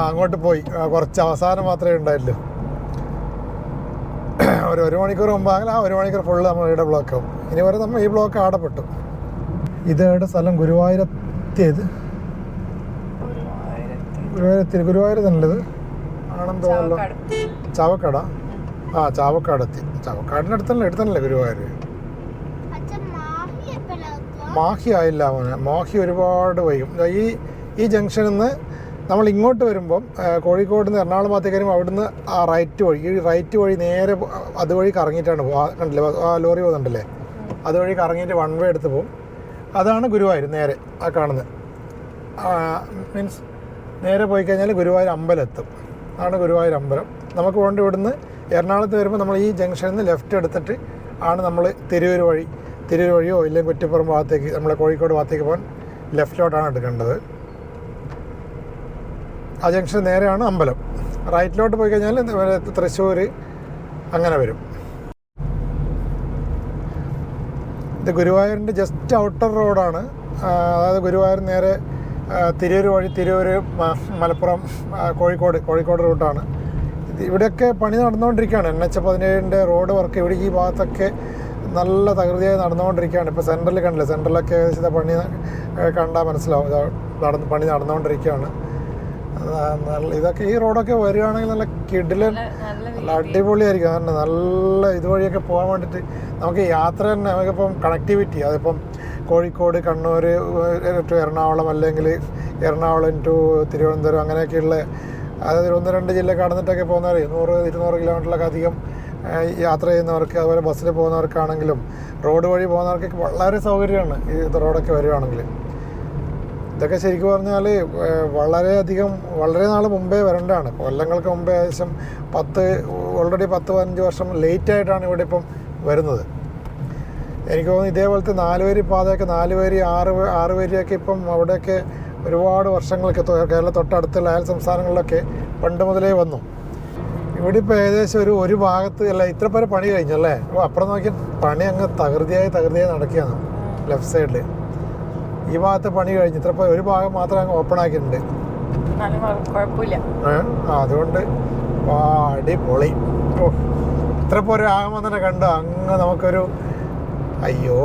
അങ്ങോട്ട് പോയി കുറച്ച് അവസാനം മാത്രമേ ഉണ്ടായുള്ളൂ. ഒരു മണിക്കൂർ മുമ്പാണെങ്കിൽ 1 മണിക്കൂർ ഫുള്ള് നമ്മൾ ഇവിടെ ബ്ലോക്ക് ആവും. ഇനി വരെ നമ്മൾ ഈ ബ്ലോക്ക് ആടപ്പെട്ടു. ഇതേടെ സ്ഥലം ഗുരുവായൂരെത്തിയത്. ഗുരുവായൂർ തന്നെയത് ആണെന്ന് തോന്നുന്നു. ചാവക്കാടാ. ചാവക്കാടെത്തി. ചാവക്കാടിനടുത്തല്ലേ എടുത്തല്ലേ ഗുരുവായൂർ. മാഹി ആയില്ല മോനെ. മാഹി ഒരുപാട് വൈകും. ഈ ജംഗ്ഷനിൽ നിന്ന് നമ്മൾ ഇങ്ങോട്ട് വരുമ്പം കോഴിക്കോട് നിന്ന് എറണാകുളം ഭാഗത്തേക്ക് വരുമ്പോൾ അവിടുന്ന് ആ റൈറ്റ് വഴി നേരെ അതുവഴി കറങ്ങിയിട്ടാണ് കണ്ടില്ലേ ആ ലോറി പോകുന്നുണ്ടല്ലേ, അതുവഴി കറങ്ങിയിട്ട് 1 വേ എടുത്ത് പോകും. അതാണ് ഗുരുവായൂർ നേരെ ആ കാണുന്നത്. മീൻസ് നേരെ പോയി കഴിഞ്ഞാൽ ഗുരുവായൂർ അമ്പലം എത്തും. അതാണ് ഗുരുവായൂർ അമ്പലം. നമുക്ക് കൊണ്ട് ഇവിടുന്ന് എറണാകുളത്ത് വരുമ്പോൾ നമ്മൾ ഈ ജംഗ്ഷനിൽ നിന്ന് ലെഫ്റ്റ് എടുത്തിട്ട് ആണ് നമ്മൾ തിരൂർ വഴിയോ ഇല്ലെങ്കിൽ കുറ്റിപ്പുറം ഭാഗത്തേക്ക് നമ്മളെ കോഴിക്കോട് ഭാഗത്തേക്ക് പോകാൻ ലെഫ്റ്റിലോട്ടാണ് എടുക്കേണ്ടത്. ആ ജംഗ്ഷൻ നേരെയാണ് അമ്പലം. റൈറ്റിലോട്ട് പോയി കഴിഞ്ഞാൽ തൃശ്ശൂർ അങ്ങനെ വരും. ഇത് ഗുരുവായൂരിൻ്റെ ജസ്റ്റ് ഔട്ടർ റോഡാണ്. അതായത് ഗുരുവായൂർ നേരെ തിരൂർ മലപ്പുറം കോഴിക്കോട് റൂട്ടാണ്. ഇവിടെയൊക്കെ പണി നടന്നുകൊണ്ടിരിക്കുകയാണ്. NH-17 റോഡ് വർക്ക് ഇവിടെ ഈ ഭാഗത്തൊക്കെ നല്ല തകൃതിയായി നടന്നുകൊണ്ടിരിക്കുകയാണ്. ഇപ്പോൾ സെൻറ്ററിൽ കണ്ടില്ലേ, സെൻറ്ററിലൊക്കെ ഏകദേശം പണി കണ്ടാൽ മനസ്സിലാവും. പണി നടന്നുകൊണ്ടിരിക്കുകയാണ്. ഇതൊക്കെ ഈ റോഡൊക്കെ വരികയാണെങ്കിൽ നല്ല കിടിലൻ നല്ല അടിപൊളിയായിരിക്കും. കാരണം നല്ല ഇതുവഴിയൊക്കെ പോകാൻ വേണ്ടിയിട്ട് നമുക്ക് യാത്ര തന്നെ നമുക്കിപ്പം കണക്ടിവിറ്റി അതിപ്പം കോഴിക്കോട് കണ്ണൂർ ടു എറണാകുളം അല്ലെങ്കിൽ എറണാകുളം ടു തിരുവനന്തപുരം അങ്ങനെയൊക്കെയുള്ള അതായത് 1-2 ജില്ല കടന്നിട്ടൊക്കെ പോകുന്നവർ 100-200 കിലോമീറ്ററിലൊക്കെ അധികം യാത്ര ചെയ്യുന്നവർക്ക്, അതുപോലെ ബസ്സിൽ പോകുന്നവർക്കാണെങ്കിലും റോഡ് വഴി പോകുന്നവർക്കൊക്കെ വളരെ സൗകര്യമാണ് ഈ റോഡൊക്കെ വരികയാണെങ്കിൽ. ഇതൊക്കെ ശരിക്കും പറഞ്ഞാൽ വളരെ നാൾ മുമ്പേ വരേണ്ടതാണ്. കൊല്ലങ്ങൾക്ക് മുമ്പേ ഏകദേശം ഓൾറെഡി 10-15 വർഷം ലേറ്റായിട്ടാണ് ഇവിടെ ഇപ്പം വരുന്നത്. എനിക്ക് തോന്നുന്നു ഇതേപോലത്തെ 4 വരി പാതയൊക്കെ 4 വരി 6 വരിയൊക്കെ ഇപ്പം അവിടെയൊക്കെ ഒരുപാട് വർഷങ്ങൾക്ക് കേരള തൊട്ടടുത്തുള്ള അയൽ സംസ്ഥാനങ്ങളിലൊക്കെ പണ്ട് മുതലേ വന്നു. ഇവിടെ ഇപ്പോൾ ഏകദേശം ഒരു ഭാഗത്ത് അല്ല ഇത്ര പേരെ പണി കഴിഞ്ഞല്ലേ. അപ്പോൾ അപ്പുറം നോക്കി പണി അങ്ങ് തകൃതിയായി നടക്കുകയാണ് ലെഫ്റ്റ് സൈഡിൽ. ഈ ഭാഗത്ത് പണി കഴിഞ്ഞ് ഇത്ര ഒരു ഭാഗം മാത്രം അങ്ങ് ഓപ്പൺ ആക്കിയിട്ടുണ്ട്. അതുകൊണ്ട് അടിപൊളി. ഓ ഇത്ര പോരെ ആകുമ്പോൾ തന്നെ കണ്ടു അങ്ങ് നമുക്കൊരു അയ്യോ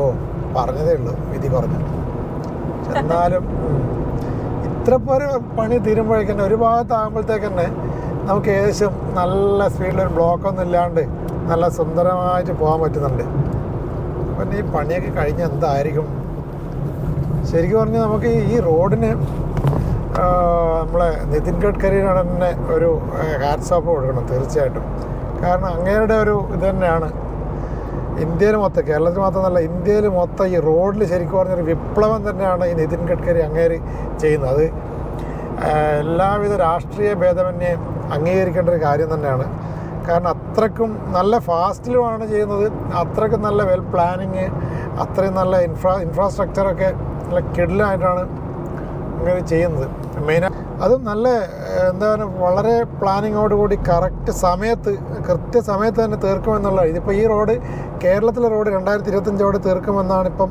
പറഞ്ഞതേ ഉള്ളൂ വിധി കുറഞ്ഞു. എന്നാലും ഇത്ര പോരെ പണി തീരുമ്പോഴേക്കന്നെ ഒരു ഭാഗത്താകുമ്പോഴത്തേക്ക് തന്നെ നമുക്ക് ഏകദേശം നല്ല സ്പീഡിലൊരു ബ്ലോക്കൊന്നും ഇല്ലാണ്ട് നല്ല സുന്ദരമായിട്ട് പോകാൻ പറ്റുന്നുണ്ട്. അപ്പം ഈ പണിയൊക്കെ കഴിഞ്ഞ് എന്തായിരിക്കും ശരിക്കും പറഞ്ഞാൽ നമുക്ക് ഈ റോഡിന് നമ്മളെ നിതിൻ ഗഡ്കരിയുടെ തന്നെ ഒരു ഹാറ്റ്സ് ഓഫ് കൊടുക്കണം തീർച്ചയായിട്ടും. കാരണം അങ്ങേരുടെ ഒരു ഇത് തന്നെയാണ് ഇന്ത്യയിൽ മൊത്തം, കേരളത്തിൽ മാത്രമല്ല ഇന്ത്യയിൽ മൊത്തം ഈ റോഡിൽ ശരിക്കും പറഞ്ഞൊരു വിപ്ലവം തന്നെയാണ് ഈ നിതിൻ ഗഡ്കരി അങ്ങേര് ചെയ്യുന്നത്. അത് എല്ലാവിധ രാഷ്ട്രീയ ഭേദമന്യേ അംഗീകരിക്കേണ്ട ഒരു കാര്യം തന്നെയാണ്. കാരണം അത്രക്കും നല്ല ഫാസ്റ്റിലുമാണ് ചെയ്യുന്നത്, അത്രക്കും നല്ല വെൽ പ്ലാനിങ്, അത്രയും നല്ല ഇൻഫ്രാസ്ട്രക്ചറൊക്കെ നല്ല കിടിലായിട്ടാണ് അങ്ങനെ ചെയ്യുന്നത്. മെയിനായി അതും നല്ല എന്താ പറയുക വളരെ പ്ലാനിങ്ങോടുകൂടി കൃത്യസമയത്ത് തന്നെ തീർക്കുമെന്നുള്ള. ഇതിപ്പോൾ ഈ റോഡ് കേരളത്തിലെ റോഡ് 2025 തീർക്കുമെന്നാണ് ഇപ്പം,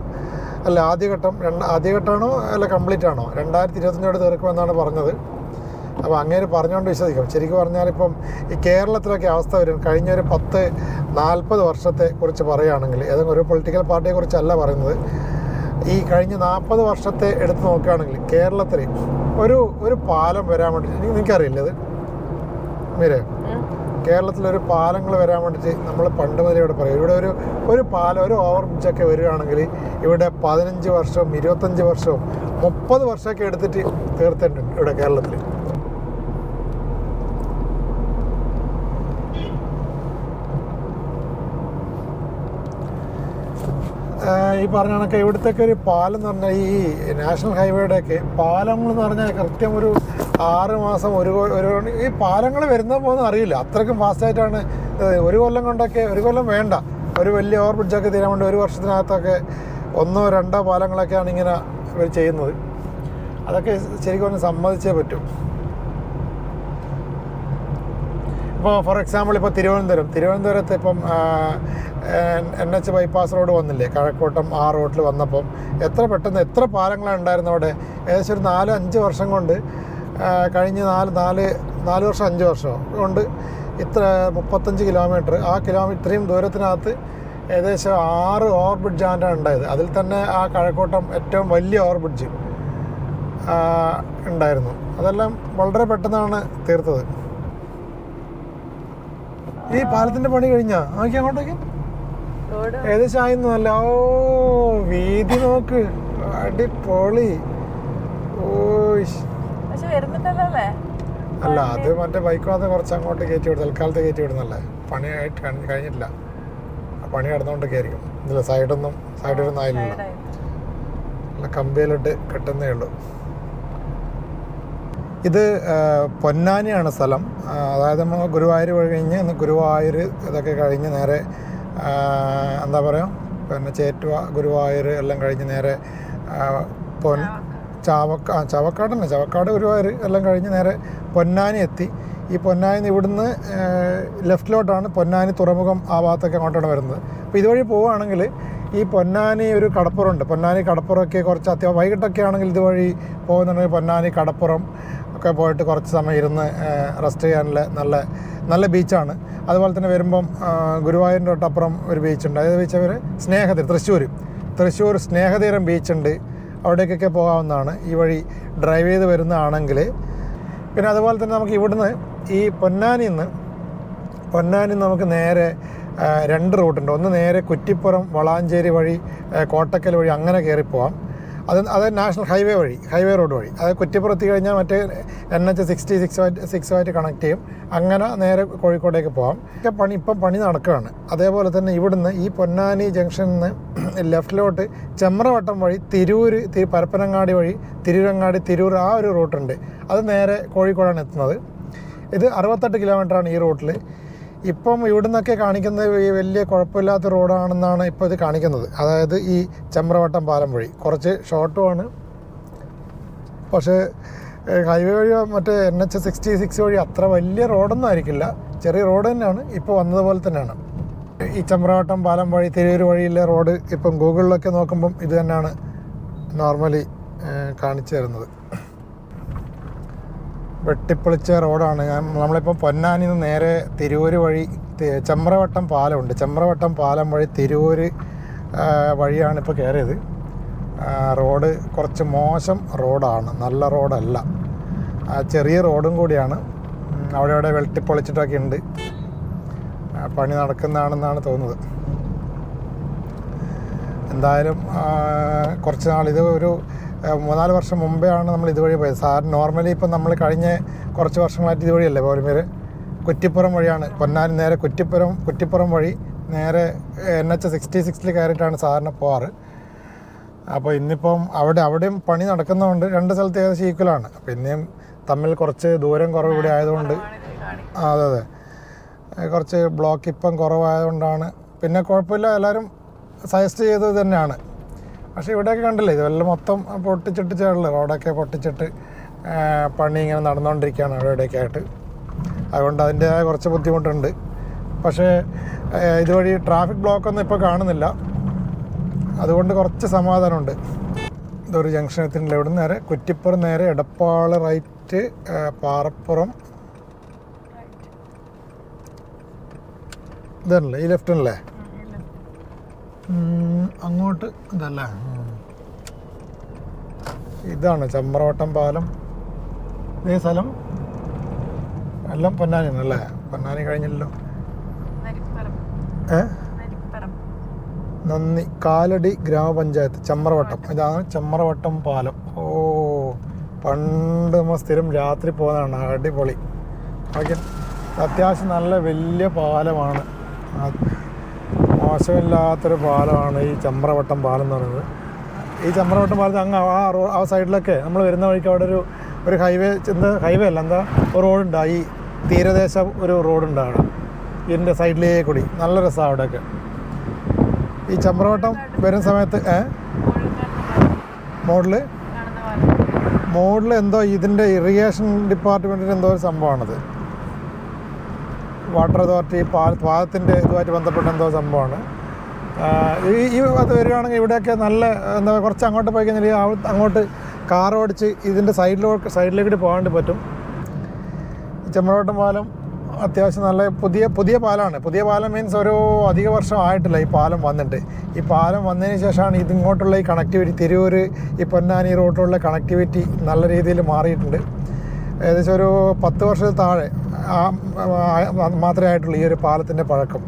അല്ല ആദ്യഘട്ടമാണോ അല്ല കംപ്ലീറ്റ് ആണോ 2025 തീർക്കുമെന്നാണ് പറഞ്ഞത്. അപ്പോൾ അങ്ങനെ പറഞ്ഞുകൊണ്ട് വിശ്വസിക്കാം. ശരിക്കും പറഞ്ഞാലിപ്പം ഈ കേരളത്തിലൊക്കെ അവസ്ഥ വരും. കഴിഞ്ഞ ഒരു 40 വർഷത്തെ കുറിച്ച് പറയുകയാണെങ്കിൽ, ഏതെങ്കിലും ഒരു പൊളിറ്റിക്കൽ പാർട്ടിയെ കുറിച്ചല്ല പറയുന്നത്, ഈ കഴിഞ്ഞ 40 വർഷത്തെ എടുത്ത് നോക്കുകയാണെങ്കിൽ കേരളത്തിൽ ഒരു പാലം വരാൻ വേണ്ടിയിട്ട് നിങ്ങൾക്കറിയില്ല ഇത് മീരെ കേരളത്തിലൊരു പാലങ്ങൾ വരാൻ വേണ്ടിയിട്ട് നമ്മൾ പണ്ട് മുതലേ ഇവിടെ പറയും. ഇവിടെ ഒരു പാലം ഒരു ഓവർ ബ്രിഡ്ജൊക്കെ വരികയാണെങ്കിൽ ഇവിടെ 15 വർഷവും 25 വർഷവും 30 വർഷമൊക്കെ എടുത്തിട്ട് തീർത്തിട്ടുണ്ട് ഇവിടെ കേരളത്തിൽ. ഈ പറഞ്ഞ കണക്ക് ഇവിടുത്തെയൊക്കെ ഒരു പാലം എന്ന് പറഞ്ഞാൽ ഈ നാഷണൽ ഹൈവേയുടെയൊക്കെ പാലങ്ങൾ എന്ന് പറഞ്ഞാൽ കൃത്യം ഒരു 6 മാസം ഈ പാലങ്ങൾ വരുന്ന പോകുന്ന അറിയില്ല, അത്രയ്ക്കും ഫാസ്റ്റായിട്ടാണ്. ഒരു കൊല്ലം വേണ്ട ഒരു വലിയ ഓവർ ബ്രിഡ്ജൊക്കെ തീരാൻ വേണ്ടി 1 വർഷത്തിനകത്തൊക്കെ 1 or 2 പാലങ്ങളൊക്കെയാണ് ഇങ്ങനെ ഇവർ ചെയ്യുന്നത്. അതൊക്കെ ശരിക്കും പറഞ്ഞാൽ സമ്മതിച്ചേ പറ്റും. ഇപ്പോൾ ഫോർ എക്സാമ്പിൾ ഇപ്പോൾ തിരുവനന്തപുരത്ത് ഇപ്പം NH ബൈപ്പാസ് റോഡ് വന്നില്ലേ, കഴക്കൂട്ടം ആ റോഡിൽ വന്നപ്പം എത്ര പെട്ടെന്ന് എത്ര പാലങ്ങളാണ് ഉണ്ടായിരുന്നത് അവിടെ. ഏകദേശം ഒരു 4-5 വർഷം കൊണ്ട് കഴിഞ്ഞ് 4 വർഷം 5 വർഷം കൊണ്ട് ഇത്ര 35 കിലോമീറ്റർ ഇത്രയും ദൂരത്തിനകത്ത് ഏകദേശം 6 ഓവർ ബ്രിഡ്ജാണ് ഉണ്ടായത്. അതിൽ തന്നെ ആ കഴക്കൂട്ടം ഏറ്റവും വലിയ ഓവർ ബ്രിഡ്ജ് ഉണ്ടായിരുന്നു. അതെല്ലാം വളരെ പെട്ടെന്നാണ് തീർത്തത്. ഈ പാലത്തിൻ്റെ പണി കഴിഞ്ഞാ നോക്കി അങ്ങോട്ടേക്ക് ഏകദേശം ആയിരുന്നു. അല്ല ഓ വീതി നോക്ക് അടിപൊളി. അല്ല അത് മറ്റേ ബൈക്കിനകത്ത് കുറച്ച് അങ്ങോട്ട് കയറ്റി വിടും, തൽക്കാലത്ത് കയറ്റി വിടുന്നല്ലേ, പണിയായിട്ട് കഴിഞ്ഞിട്ടില്ല. പണി നടന്നുകൊണ്ടൊക്കെ ആയിരിക്കും. ഇതില്ല സൈഡൊന്നും ആയില്ലല്ലോ, അല്ല കമ്പിയിലിട്ട് കെട്ടുന്നേ ഉള്ളൂ. ഇത് പൊന്നാനിയാണ് സ്ഥലം. അതായത് നമ്മൾ ഗുരുവായൂർ കഴിഞ്ഞ് ഗുരുവായൂർ ഇതൊക്കെ കഴിഞ്ഞ് നേരെ എന്താ പറയുക പിന്നെ ചേറ്റുവ ഗുരുവായൂർ എല്ലാം കഴിഞ്ഞ് നേരെ ചാവക്കാട് ഗുരുവായൂർ എല്ലാം കഴിഞ്ഞ് നേരെ പൊന്നാനി എത്തി. ഈ പൊന്നാനി ഇവിടുന്ന് ലെഫ്റ്റിലോട്ടാണ് പൊന്നാനി തുറമുഖം ആ ഭാഗത്തൊക്കെ അങ്ങോട്ടാണ് വരുന്നത്. അപ്പോൾ ഇതുവഴി പോവുകയാണെങ്കിൽ ഈ പൊന്നാനി ഒരു കടപ്പുറമുണ്ട്. പൊന്നാനി കടപ്പുറമൊക്കെ കുറച്ച് വൈകിട്ടൊക്കെ ആണെങ്കിൽ ഇതുവഴി പോകുന്നുണ്ടെങ്കിൽ പൊന്നാനി കടപ്പുറം ഒക്കെ പോയിട്ട് കുറച്ച് സമയം ഇരുന്ന് റെസ്റ്റ് ചെയ്യാനുള്ള നല്ല ബീച്ചാണ്. അതുപോലെ തന്നെ വരുമ്പം ഗുരുവായൂരിൻ്റെ തൊട്ടപ്പുറം ഒരു ബീച്ചുണ്ട്. അതായത് ബീച്ച് അവർ സ്നേഹതീരം, തൃശ്ശൂർ സ്നേഹതീരം ബീച്ചുണ്ട്. അവിടേക്കൊക്കെ പോകാവുന്നതാണ് ഈ വഴി ഡ്രൈവ് ചെയ്ത് വരുന്നതാണെങ്കിൽ. പിന്നെ അതുപോലെ തന്നെ നമുക്ക് ഇവിടുന്ന് ഈ പൊന്നാനിയിൽ നിന്ന് നമുക്ക് നേരെ 2 റൂട്ടുണ്ട്. ഒന്ന് നേരെ കുറ്റിപ്പുറം വളാഞ്ചേരി വഴി കോട്ടക്കൽ വഴി അങ്ങനെ കയറിപ്പോവാം. അത് നാഷണൽ ഹൈവേ റോഡ് വഴി. അത് കുറ്റിപ്പുറത്ത് കഴിഞ്ഞാൽ മറ്റേ NH 66 കണക്ട് ചെയ്യും. അങ്ങനെ നേരെ കോഴിക്കോടേക്ക് പോകാം. ഇപ്പം പണി നടക്കുകയാണ്. അതേപോലെ തന്നെ ഇവിടുന്ന് ഈ പൊന്നാനി ജംഗ്ഷനിൽ നിന്ന് ലെഫ്റ്റിലോട്ട് ചെമ്പ്രവട്ടം വഴി പരപ്പനങ്ങാടി വഴി തിരൂർ ആ ഒരു റൂട്ടുണ്ട്. അത് നേരെ കോഴിക്കോടാണ് എത്തുന്നത്. ഇത് 68 കിലോമീറ്ററാണ് ഈ റൂട്ടിൽ. ഇപ്പം ഇവിടുന്നൊക്കെ കാണിക്കുന്നത് ഈ വലിയ കുഴപ്പമില്ലാത്ത റോഡാണെന്നാണ് ഇപ്പോൾ ഇത് കാണിക്കുന്നത്. അതായത് ഈ ചമ്രവട്ടം പാലം വഴി കുറച്ച് ഷോർട്ടുമാണ്, പക്ഷേ ഹൈവേ വഴി മറ്റേ NH-66 വഴി അത്ര വലിയ റോഡൊന്നും ആയിരിക്കില്ല, ചെറിയ റോഡ് തന്നെയാണ്. ഇപ്പോൾ വന്നതുപോലെ തന്നെയാണ് ഈ ചമ്രവട്ടം പാലം വഴി തിരൂർ വഴിയിലെ റോഡ്. ഇപ്പം ഗൂഗിളിലൊക്കെ നോക്കുമ്പം ഇത് തന്നെയാണ് നോർമലി കാണിച്ചു തരുന്നത്. വെട്ടിപ്പൊളിച്ച റോഡാണ്. നമ്മളിപ്പോൾ പൊന്നാനിൽ നിന്ന് നേരെ തിരൂർ വഴി ചമ്രവട്ടം പാലമുണ്ട്, ചമ്രവട്ടം പാലം വഴി തിരൂർ വഴിയാണ് ഇപ്പോൾ കയറിയത്. റോഡ് കുറച്ച് മോശം റോഡാണ്, നല്ല റോഡല്ല, ചെറിയ റോഡും കൂടിയാണ്. അവിടെ വെട്ടിപ്പൊളിച്ചിട്ടൊക്കെ ഉണ്ട്, പണി നടക്കുന്നതാണെന്നാണ് തോന്നുന്നത്. എന്തായാലും കുറച്ച് നാൾ, ഇത് ഒരു 3-4 വർഷം മുമ്പേ ആണ് നമ്മൾ ഇതുവഴി പോയത്. നോർമലി ഇപ്പം നമ്മൾ കഴിഞ്ഞ കുറച്ച് വർഷങ്ങളായിട്ട് ഇതുവഴിയല്ലേ പോലും. കുറ്റിപ്പുറം വഴിയാണ്, പൊന്നാനി നേരെ കുറ്റിപ്പുറം വഴി നേരെ NH-66 കയറിയിട്ടാണ് സാധാരണ പോവാറ്. അപ്പോൾ ഇന്നിപ്പം അവിടെയും പണി നടക്കുന്നതുകൊണ്ട് രണ്ട് സ്ഥലത്ത് ഏകദേശം ഈക്വലാണ്. പിന്നെയും തമ്മിൽ കുറച്ച് ദൂരം കുറവ് കൂടി ആയതുകൊണ്ട്, അതെ കുറച്ച് ബ്ലോക്ക് ഇപ്പം കുറവായതുകൊണ്ടാണ്. പിന്നെ കുഴപ്പമില്ല, എല്ലാവരും സജസ്റ്റ് ചെയ്തത് തന്നെയാണ്. പക്ഷേ ഇവിടെയൊക്കെ കണ്ടില്ലേ, ഇതെല്ലാം മൊത്തം പൊട്ടിച്ചിട്ടിച്ചുള്ള റോഡൊക്കെ പൊട്ടിച്ചിട്ട് പണി ഇങ്ങനെ നടന്നുകൊണ്ടിരിക്കുകയാണ് അവിടെയൊക്കെ ആയിട്ട്. അതുകൊണ്ട് അതിൻ്റേതായ കുറച്ച് ബുദ്ധിമുട്ടുണ്ട്. പക്ഷേ ഇതുവഴി ട്രാഫിക് ബ്ലോക്കൊന്നും ഇപ്പോൾ കാണുന്നില്ല, അതുകൊണ്ട് കുറച്ച് സമാധാനമുണ്ട്. ഇതൊരു ജംഗ്ഷൻ എത്തിയിട്ടില്ല. ഇവിടെ നേരെ കുറ്റിപ്പുറം നേരെ എടപ്പാള് റൈറ്റ്, പാറപ്പുറം ഇതല്ലേ ഈ ലെഫ്റ്റല്ലേ, അങ്ങോട്ട് ഇതല്ലേ. ഇതാണ് ചമ്രവട്ടം പാലം. ഇതേ സ്ഥലം എല്ലാം പൊന്നാനിയാണല്ലേ, പൊന്നാനി കഴിഞ്ഞല്ലോ. നന്ദി കാലടി ഗ്രാമപഞ്ചായത്ത് ചമ്രവട്ടം. ഇതാണ് ചമ്രവട്ടം പാലം. ഓ, പണ്ട് നമ്മൾ സ്ഥിരം രാത്രി പോകുന്നതാണ്, അടിപൊളി. ഓക്കെ, അത്യാവശ്യം നല്ല വലിയ പാലമാണ്, മോശമില്ലാത്തൊരു പാലമാണ് ഈ ചമ്രവട്ടം പാലം എന്ന് പറയുന്നത്. ഈ ചമ്രവട്ടം പാലത്ത് അങ്ങ് ആ സൈഡിലൊക്കെ നമ്മൾ വരുന്ന വഴിക്ക് അവിടെ ഒരു ഹൈവേ അല്ല, എന്താ ഒരു റോഡുണ്ട്, ഈ തീരദേശം ഒരു റോഡുണ്ട് അവിടെ, ഇതിൻ്റെ സൈഡിലേക്ക് കൂടി. നല്ല രസമാണ് അവിടെയൊക്കെ. ഈ ചമ്രവട്ടം വരുന്ന സമയത്ത് മോഡിൽ എന്തോ ഇതിൻ്റെ ഇറിഗേഷൻ ഡിപ്പാർട്ട്മെൻറ്റിൻ്റെ എന്തോ ഒരു സംഭവമാണത്. വാട്ടർ അതോറിറ്റി പാലത്തിൻ്റെ ഇതുമായിട്ട് ബന്ധപ്പെട്ട എന്തോ സംഭവമാണ്. ഈ അത് വരികയാണെങ്കിൽ ഇവിടെയൊക്കെ നല്ല എന്താ, കുറച്ച് അങ്ങോട്ട് പോയി കഴിഞ്ഞാൽ അങ്ങോട്ട് കാർ ഓടിച്ച് ഇതിൻ്റെ സൈഡിലേക്ക് കൂടി പോകാൻ പറ്റും. ചമ്രവട്ടം പാലം അത്യാവശ്യം നല്ല പുതിയ പാലമാണ്. പുതിയ പാലം മീൻസ് ഒരു അധിക വർഷം ആയിട്ടില്ല ഈ പാലം വന്നിട്ട്. ഈ പാലം വന്നതിന് ശേഷമാണ് ഇതിങ്ങോട്ടുള്ള ഈ കണക്ടിവിറ്റി, തിരൂർ ഈ പൊന്നാനി റോഡിലുള്ള കണക്ടിവിറ്റി നല്ല രീതിയിൽ മാറിയിട്ടുണ്ട്. ഏകദേശം ഒരു 10 വർഷത്തിൽ താഴെ മാത്രമേ ആയിട്ടുള്ളൂ ഈ ഒരു പാലത്തിൻ്റെ പഴക്കം.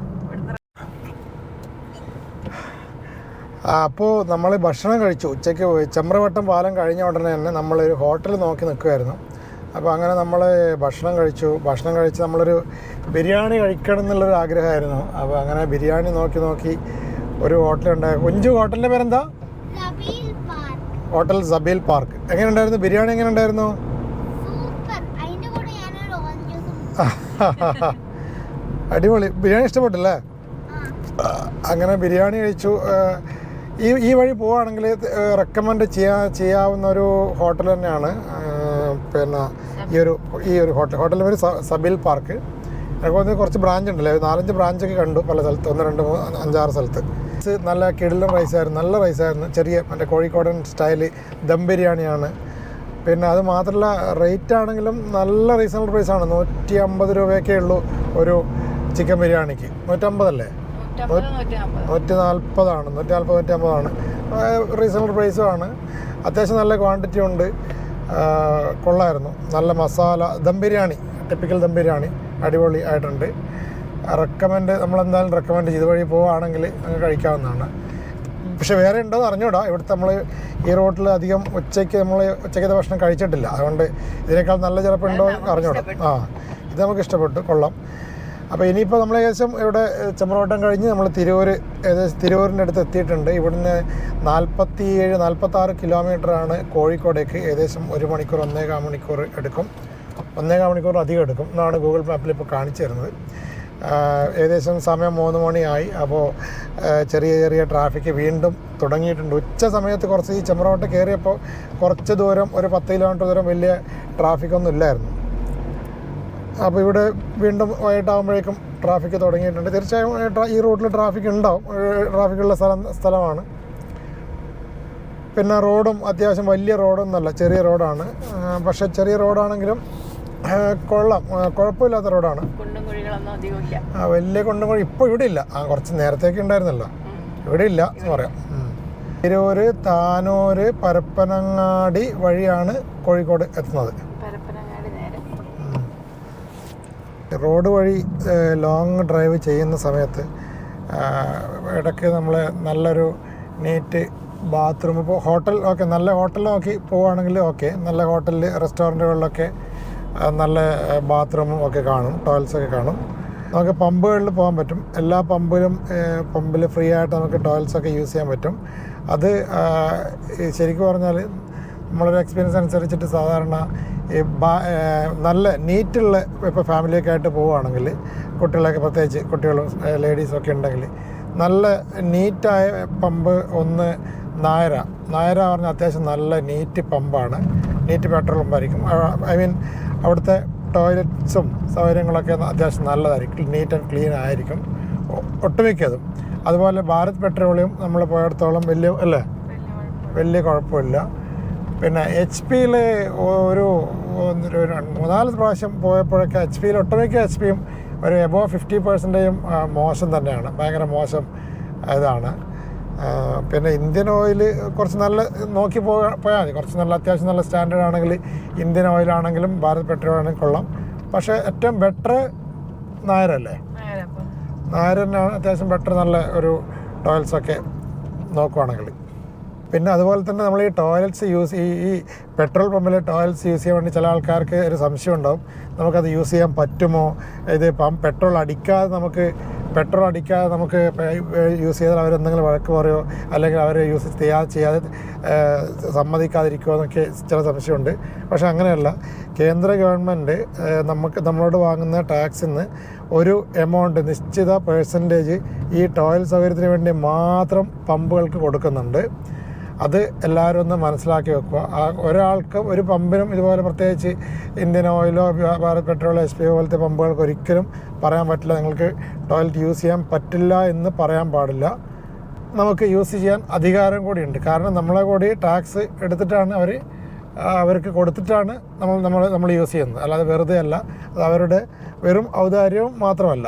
അപ്പോൾ നമ്മൾ ഭക്ഷണം കഴിച്ചു ഉച്ചയ്ക്ക്. ചമ്രവട്ടം പാലം കഴിഞ്ഞ ഉടനെ തന്നെ നമ്മളൊരു ഹോട്ടൽ നോക്കി നിൽക്കുമായിരുന്നു. അപ്പോൾ അങ്ങനെ നമ്മൾ ഭക്ഷണം കഴിച്ച് നമ്മളൊരു ബിരിയാണി കഴിക്കണം എന്നുള്ളൊരു ആഗ്രഹമായിരുന്നു. അപ്പോൾ അങ്ങനെ ബിരിയാണി നോക്കി ഒരു ഹോട്ടലുണ്ടായി. കുഞ്ചു, ഹോട്ടലിൻ്റെ പേരെന്താ? Hotel Sabeel park. എങ്ങനെ ഉണ്ടായിരുന്നു ബിരിയാണി? എങ്ങനെ ഉണ്ടായിരുന്നു? അടിപൊളി. ബിരിയാണി ഇഷ്ടപ്പെട്ടില്ലേ? അങ്ങനെ ബിരിയാണി കഴിച്ചു. ഈ വഴി പോവുകയാണെങ്കിൽ റെക്കമെൻഡ് ചെയ്യാവുന്ന ഒരു ഹോട്ടൽ തന്നെയാണ്. പിന്നെ ഈ ഒരു ഹോട്ടലിൻ്റെ പേര് സബീൽ പാർക്ക്. അതുപോലെ കുറച്ച് ബ്രാഞ്ച് ഉണ്ടല്ലേ, 4-5 ബ്രാഞ്ചൊക്കെ കണ്ടു പല സ്ഥലത്ത്, 1, 2, 3, 5, 6 സ്ഥലത്ത്. നല്ല കിടിലൻ റൈസായിരുന്നു, നല്ല റൈസായിരുന്നു. ചെറിയ മറ്റേ കോഴിക്കോടൻ സ്റ്റൈല് ദം ബിരിയാണിയാണ്. പിന്നെ അത് മാത്രമല്ല റേറ്റ് ആണെങ്കിലും നല്ല റീസണബിൾ പ്രൈസാണ്. 150 രൂപയൊക്കെ ഉള്ളൂ ഒരു ചിക്കൻ ബിരിയാണിക്ക്. 150 അല്ലേ? 140 150 റീസണബിൾ പ്രൈസുമാണ്. അത്യാവശ്യം നല്ല ക്വാണ്ടിറ്റി ഉണ്ട്. കൊള്ളായിരുന്നു. നല്ല മസാല ദം ബിരിയാണി, ടിപ്പിക്കൽ ദം ബിരിയാണി അടിപൊളി ആയിട്ടുണ്ട്. നമ്മളെന്തായാലും റെക്കമെൻഡ് ചെയ്ത് വഴി പോവുകയാണെങ്കിൽ കഴിക്കാവുന്നതാണ്. പക്ഷെ വേറെ ഉണ്ടോ എന്ന് അറിഞ്ഞൂടാ. ഇവിടുത്തെ നമ്മൾ ഈ റോട്ടിൽ അധികം ഉച്ചയ്ക്കത്തെ ഭക്ഷണം കഴിച്ചിട്ടില്ല, അതുകൊണ്ട് ഇതിനേക്കാൾ നല്ല ചിലപ്പോൾ ഉണ്ടോ എന്ന് അറിഞ്ഞൂടാ. ഇത് നമുക്ക് ഇഷ്ടപ്പെട്ടു, കൊള്ളാം. അപ്പോൾ ഇനിയിപ്പോൾ നമ്മൾ ഏകദേശം ഇവിടെ ചമ്രവട്ടം കഴിഞ്ഞ് നമ്മൾ തിരൂരിൻ്റെ അടുത്ത് എത്തിയിട്ടുണ്ട്. ഇവിടുന്ന് 47-46 കിലോമീറ്ററാണ് കോഴിക്കോടേക്ക്. ഏകദേശം 1 മണിക്കൂർ 1.25 മണിക്കൂർ എടുക്കും. 1.25 മണിക്കൂർ അധികം എടുക്കും എന്നാണ് ഗൂഗിൾ മാപ്പിൽ ഇപ്പോൾ കാണിച്ചു തരുന്നത്. ഏകദേശം സമയം 3 മണിയായി. അപ്പോൾ ചെറിയ ചെറിയ ട്രാഫിക് വീണ്ടും തുടങ്ങിയിട്ടുണ്ട്. ഉച്ച സമയത്ത് കുറച്ച് ഈ ചെമ്പ്രവട്ട കയറിയപ്പോൾ കുറച്ച് ദൂരം, ഒരു 10 കിലോമീറ്റർ ദൂരം വലിയ ട്രാഫിക്കൊന്നും ഇല്ലായിരുന്നു. അപ്പോൾ ഇവിടെ വീണ്ടും വൈകിട്ടാകുമ്പോഴേക്കും ട്രാഫിക്ക് തുടങ്ങിയിട്ടുണ്ട്. തീർച്ചയായും ഈ റൂട്ടിൽ ട്രാഫിക് ഉണ്ടാവും, ട്രാഫിക്കുള്ള സ്ഥലമാണ്. പിന്നെ റോഡും അത്യാവശ്യം വലിയ റോഡൊന്നുമല്ല, ചെറിയ റോഡാണ്. പക്ഷേ ചെറിയ റോഡാണെങ്കിലും കൊള്ളാം, കുഴപ്പമില്ലാത്ത റോഡാണ്. വലിയ കുണ്ടും കുഴി ഇപ്പോൾ ഇവിടെ ഇല്ല. കുറച്ച് നേരത്തേക്ക് ഉണ്ടായിരുന്നല്ലോ, ഇവിടെ ഇല്ല എന്ന് പറയാം. തിരൂര്, താനൂര്, പരപ്പനങ്ങാടി വഴിയാണ് കോഴിക്കോട് എത്തുന്നത്. റോഡ് വഴി ലോങ് ഡ്രൈവ് ചെയ്യുന്ന സമയത്ത് ഇടയ്ക്ക് നമ്മൾ നല്ലൊരു നീറ്റ് ബാത്റൂം, ഇപ്പോൾ ഹോട്ടൽ ഓക്കെ, നല്ല ഹോട്ടൽ നോക്കി പോവുകയാണെങ്കിൽ ഓക്കെ, നല്ല ഹോട്ടലിൽ റെസ്റ്റോറൻറ്റുകളിലൊക്കെ നല്ല ബാത്റൂമും ഒക്കെ കാണും, ടോയ്ലറ്റ്സൊക്കെ കാണും. നമുക്ക് പമ്പുകളിൽ പോകാൻ പറ്റും. എല്ലാ പമ്പിൽ ഫ്രീ ആയിട്ട് നമുക്ക് ടോയ്ലറ്റ്സൊക്കെ യൂസ് ചെയ്യാൻ പറ്റും. അത് ശരിക്കും പറഞ്ഞാൽ നമ്മളൊരു എക്സ്പീരിയൻസ് അനുസരിച്ചിട്ട് സാധാരണ ഈ നല്ല നീറ്റുള്ള, ഇപ്പോൾ ഫാമിലിയൊക്കെ ആയിട്ട് പോവുകയാണെങ്കിൽ, കുട്ടികളൊക്കെ പ്രത്യേകിച്ച് കുട്ടികളും ലേഡീസൊക്കെ ഉണ്ടെങ്കിൽ നല്ല നീറ്റായ പമ്പ് ഒന്ന് നായര പറഞ്ഞാൽ അത്യാവശ്യം നല്ല നീറ്റ് പമ്പാണ്, നീറ്റ് പെട്രോൾ പമ്പായിരിക്കും. ഐ മീൻ അവിടുത്തെ ടോയ്ലറ്റ്സും സൗകര്യങ്ങളൊക്കെ അത്യാവശ്യം നല്ലതായിരിക്കും, നീറ്റ് ആൻഡ് ക്ലീൻ ആയിരിക്കും ഒട്ടുമിക്കതും. അതുപോലെ ഭാരത് പെട്രോളിയം നമ്മൾ പോയിടത്തോളം വലിയ കുഴപ്പമില്ല. പിന്നെ എച്ച് പിയിൽ ഒരു 3-4 പ്രാവശ്യം പോയപ്പോഴൊക്കെ എച്ച് പിയിൽ ഒട്ടുമിക്ക എച്ച് പിയും ഒരു എബോവ് 50% മോശം തന്നെയാണ്, ഭയങ്കര മോശം ഇതാണ്. പിന്നെ ഇന്ത്യൻ ഓയിൽ കുറച്ച് നല്ല നോക്കി പോയാൽ മതി, കുറച്ച് നല്ല അത്യാവശ്യം നല്ല സ്റ്റാൻഡേർഡ് ആണെങ്കിൽ ഇന്ത്യൻ ഓയിലാണെങ്കിലും ഭാരത് പെട്രോൾ ആണെങ്കിലും കൊള്ളാം. പക്ഷേ ഏറ്റവും ബെറ്റർ നായരല്ലേ, നായരനാണ് അത്യാവശ്യം ബെറ്റർ, നല്ല ഒരു ടോയ്ലറ്റ്സൊക്കെ നോക്കുവാണെങ്കിൽ. പിന്നെ അതുപോലെ തന്നെ നമ്മൾ ഈ ടോയ്ലറ്റ്സ് ഈ പെട്രോൾ പമ്പിലെ ടോയ്ലറ്റ്സ് യൂസ് ചെയ്യാൻ വേണ്ടി ചില ആൾക്കാർക്ക് ഒരു സംശയം ഉണ്ടാവും, നമുക്കത് യൂസ് ചെയ്യാൻ പറ്റുമോ, ഇത് പെട്രോൾ അടിക്കാതെ നമുക്ക് യൂസ് ചെയ്താൽ അവരെന്തെങ്കിലും വഴക്ക് പറയുമോ, അല്ലെങ്കിൽ അവർ യൂസ് ചെയ്യാതെ സമ്മതിക്കാതിരിക്കുമോ എന്നൊക്കെ ചില സംശയമുണ്ട്. പക്ഷേ അങ്ങനെയല്ല. കേന്ദ്ര ഗവൺമെൻറ് നമ്മളോട് വാങ്ങുന്ന ടാക്സിൽ നിന്ന് ഒരു എമൗണ്ട്, നിശ്ചിത പെർസെൻറ്റേജ് ഈ ടോയ്ലറ്റ് സൗകര്യത്തിന് വേണ്ടി മാത്രം പമ്പുകൾക്ക് കൊടുക്കുന്നുണ്ട്. അത് എല്ലാവരും ഒന്ന് മനസ്സിലാക്കി വെക്കുക. ഒരാൾക്കും ഒരു പമ്പിനും ഇതുപോലെ പ്രത്യേകിച്ച് ഇന്ത്യൻ ഓയിലോ ഭാരത് പെട്രോളോ എച്ച് പി പോലത്തെ പമ്പുകൾക്ക് ഒരിക്കലും പറയാൻ പറ്റില്ല നിങ്ങൾക്ക് ടോയ്ലറ്റ് യൂസ് ചെയ്യാൻ പറ്റില്ല എന്ന് പറയാൻ പാടില്ല. നമുക്ക് യൂസ് ചെയ്യാൻ അധികാരം കൂടിയുണ്ട്. കാരണം നമ്മളെ കൂടി ടാക്സ് എടുത്തിട്ടാണ് അവർക്ക് കൊടുത്തിട്ടാണ് നമ്മൾ യൂസ് ചെയ്യുന്നത്, അല്ലാതെ വെറുതെ അല്ല. അത് അവരുടെ വെറും ഔദാര്യവും മാത്രമല്ല.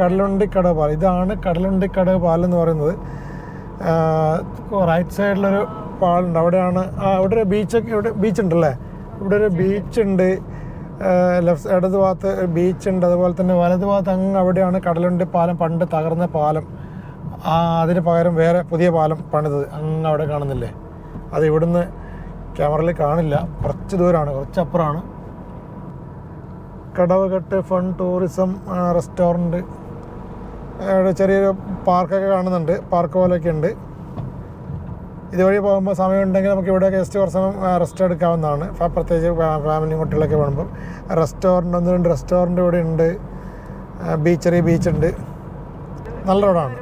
കടലുണ്ടിക്കടവ് പാലം, ഇതാണ് കടലുണ്ടിക്കടവ് പാലം എന്ന് പറയുന്നത്. റൈറ്റ് സൈഡിലൊരു പാലുണ്ട്, അവിടെയാണ് അവിടെ ഒരു ബീച്ചുണ്ടല്ലേ, ഇവിടെ ഒരു ബീച്ചുണ്ട്. ഇടത് ഭാഗത്ത് ബീച്ചുണ്ട്, അതുപോലെ തന്നെ വലത് ഭാഗത്ത് അങ്ങ് അവിടെയാണ് കടലുണ്ടി പാലം, പണ്ട് തകർന്ന പാലം. അതിന് പകരം വേറെ പുതിയ പാലം പണിതത് അങ്ങ് അവിടെ കാണുന്നില്ലേ. അത് ഇവിടുന്ന് ക്യാമറയിൽ കാണില്ല, കുറച്ച് ദൂരമാണ്, കുറച്ചപ്പുറമാണ്. കടവകെട്ട് ഫൺ ടൂറിസം റെസ്റ്റോറൻറ്റ്, അവിടെ ചെറിയൊരു പാർക്കൊക്കെ കാണുന്നുണ്ട്, പാർക്ക് പോലെയൊക്കെ ഉണ്ട്. ഇതുവഴി പോകുമ്പോൾ സമയമുണ്ടെങ്കിൽ നമുക്ക് ഇവിടെ ജസ്റ്റ് കുറച്ച് സമയം റെസ്റ്റ് എടുക്കാവുന്നതാണ്. പ്രത്യേകിച്ച് ഫാമിലിയും കുട്ടികളൊക്കെ പോകുമ്പോൾ. റെസ്റ്റോറൻറ്റ് 1-2 റെസ്റ്റോറൻറ്റ് ഇവിടെ ഉണ്ട്. ചെറിയ ബീച്ചുണ്ട്. നല്ല റോഡാണ്,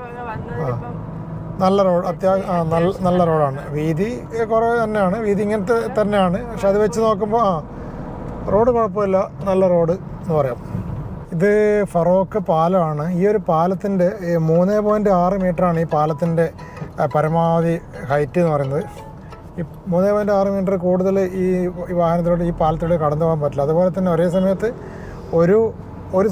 നല്ല റോഡ്, അത്യാവശ്യം നല്ല റോഡാണ്. വീതി കുറവ് തന്നെയാണ്, വീതി ഇങ്ങനത്തെ തന്നെയാണ്. പക്ഷെ അത് വെച്ച് നോക്കുമ്പോൾ റോഡ് കുഴപ്പമില്ല, നല്ല റോഡ് എന്ന് പറയാം. ഇത് ഫറോക്ക് പാലമാണ്. ഈ ഒരു പാലത്തിൻ്റെ 3.6 മീറ്ററാണ് ഈ പാലത്തിൻ്റെ പരമാവധി ഹൈറ്റ് എന്ന് പറയുന്നത്. ഈ 3.6 മീറ്റർ കൂടുതൽ ഈ വാഹനത്തിലൂടെ ഈ പാലത്തിലൂടെ കടന്നു പോകാൻ പറ്റില്ല. അതുപോലെ തന്നെ ഒരേ സമയത്ത് ഒരു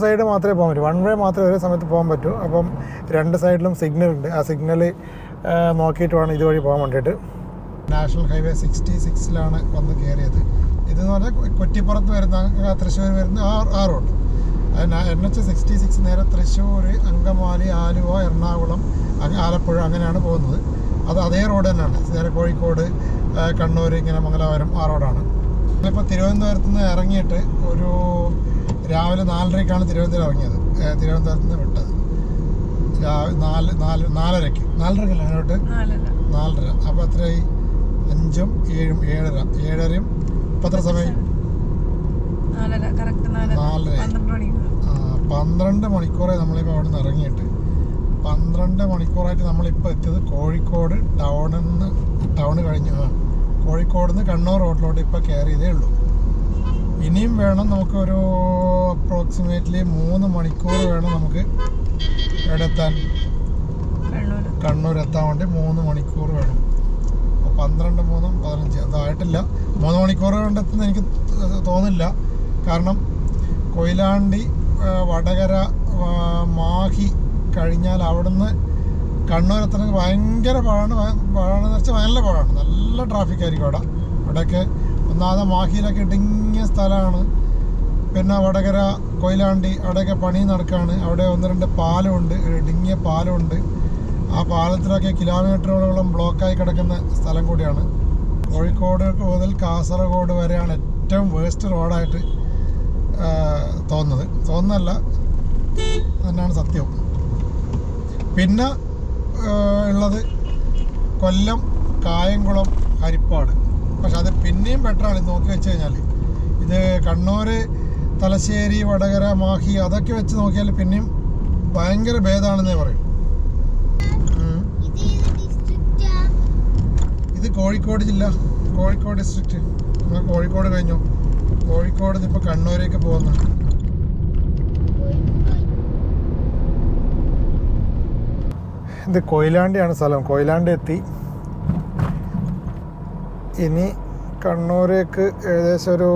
സൈഡ് മാത്രമേ പോകാൻ പറ്റൂ, 1 വേ മാത്രമേ ഒരേ സമയത്ത് പോകാൻ പറ്റൂ. അപ്പം 2 സൈഡിലും സിഗ്നലുണ്ട്. ആ സിഗ്നൽ നോക്കിയിട്ട് വേണം ഇതുവഴി പോകാൻ വേണ്ടിയിട്ട്. നാഷണൽ ഹൈവേ 66 വന്ന് കയറിയത്. ഇതെന്ന് പറഞ്ഞാൽ കുറ്റിപ്പുറത്ത് വരുന്ന തൃശ്ശൂർ വരുന്ന ആ റോഡ്, NH 66 നേരെ തൃശ്ശൂർ, അങ്കമാലി, ആലുവ, എറണാകുളം, ആലപ്പുഴ അങ്ങനെയാണ് പോകുന്നത്. അത് അതേ റോഡ് തന്നെയാണ്. നേരെ കോഴിക്കോട്, കണ്ണൂർ, ഇങ്ങനെ മംഗലാപുരം ആ റോഡാണ്. ഇപ്പോൾ തിരുവനന്തപുരത്ത് നിന്ന് ഇറങ്ങിയിട്ട് ഒരു രാവിലെ 4:30ക്കാണ് തിരുവനന്തപുരം ഇറങ്ങിയത്. തിരുവനന്തപുരത്ത് നിന്ന് വിട്ടത് 4:30 അങ്ങോട്ട് 4:30. അപ്പോൾ എത്രയായി? 5ഉം 7ഉം 7:30. 7:30യും ഇപ്പം എത്ര സമയം? കറക്റ്റ് 12 മണിക്കൂറായി നമ്മളിപ്പോൾ അവിടെ നിന്ന് ഇറങ്ങിയിട്ട്. 12 മണിക്കൂറായിട്ട് നമ്മളിപ്പോൾ എത്തിയത് കോഴിക്കോട് ടൗണ് കഴിഞ്ഞു. കോഴിക്കോട് നിന്ന് കണ്ണൂർ റോഡിലോട്ട് ഇപ്പോൾ കയറിയതേ ഉള്ളൂ. ഇനിയും വേണം നമുക്കൊരു അപ്രോക്സിമേറ്റ്ലി 3 മണിക്കൂർ വേണം നമുക്ക് എവിടെ എത്താൻ, കണ്ണൂർ എത്താൻ വേണ്ടി 3 മണിക്കൂർ വേണം. 12, 3, 15 അതായിട്ടില്ല. 3 മണിക്കൂർ കൊണ്ടെത്തുന്ന എനിക്ക് തോന്നില്ല. കാരണം കൊയിലാണ്ടി, വടകര, മാഹി കഴിഞ്ഞാൽ അവിടുന്ന് കണ്ണൂർ എത്തണമെങ്കിൽ ഭയങ്കര പാടാണെന്ന് വെച്ചാൽ നല്ല ട്രാഫിക് ആയിരിക്കും അവിടെയൊക്കെ. ഒന്നാമത് മാഹിയിലൊക്കെ ഇടുങ്ങിയ സ്ഥലമാണ്. പിന്നെ വടകര, കൊയിലാണ്ടി അവിടെയൊക്കെ പണി നടക്കുകയാണ്. അവിടെ 1-2 പാലമുണ്ട്, ഇടുങ്ങിയ പാലമുണ്ട്. ആ പാലത്തിലൊക്കെ കിലോമീറ്ററുകളോളം ബ്ലോക്കായി കിടക്കുന്ന സ്ഥലം കൂടിയാണ്. കോഴിക്കോട് മുതൽ കാസർഗോഡ് വരെയാണ് ഏറ്റവും വേസ്റ്റ് റോഡായിട്ട് തോന്നുന്നല്ല, തന്നെയാണ് സത്യം. പിന്നെ ഉള്ളത് കൊല്ലം, കായംകുളം, ഹരിപ്പാട്. പക്ഷെ അത് പിന്നെയും ബെറ്ററാണ് ഇത് നോക്കി വെച്ച് കഴിഞ്ഞാൽ. ഇത് കണ്ണൂർ, തലശ്ശേരി, വടകര, മാഹി അതൊക്കെ വെച്ച് നോക്കിയാൽ പിന്നെയും ഭയങ്കര ഭേദമാണെന്നേ പറയും. ഇത് കോഴിക്കോട് ജില്ല, കോഴിക്കോട് ഡിസ്ട്രിക്റ്റ്. നമ്മൾ കോഴിക്കോട് കഴിഞ്ഞു. കോഴിക്കോട് നിന്ന് ഇപ്പോൾ കണ്ണൂരേക്ക് പോകുന്നു. ഇത് കൊയിലാണ്ടിയാണ് സ്ഥലം. കൊയിലാണ്ടി എത്തി. ഇനി കണ്ണൂരേക്ക് ഏകദേശം ഒരു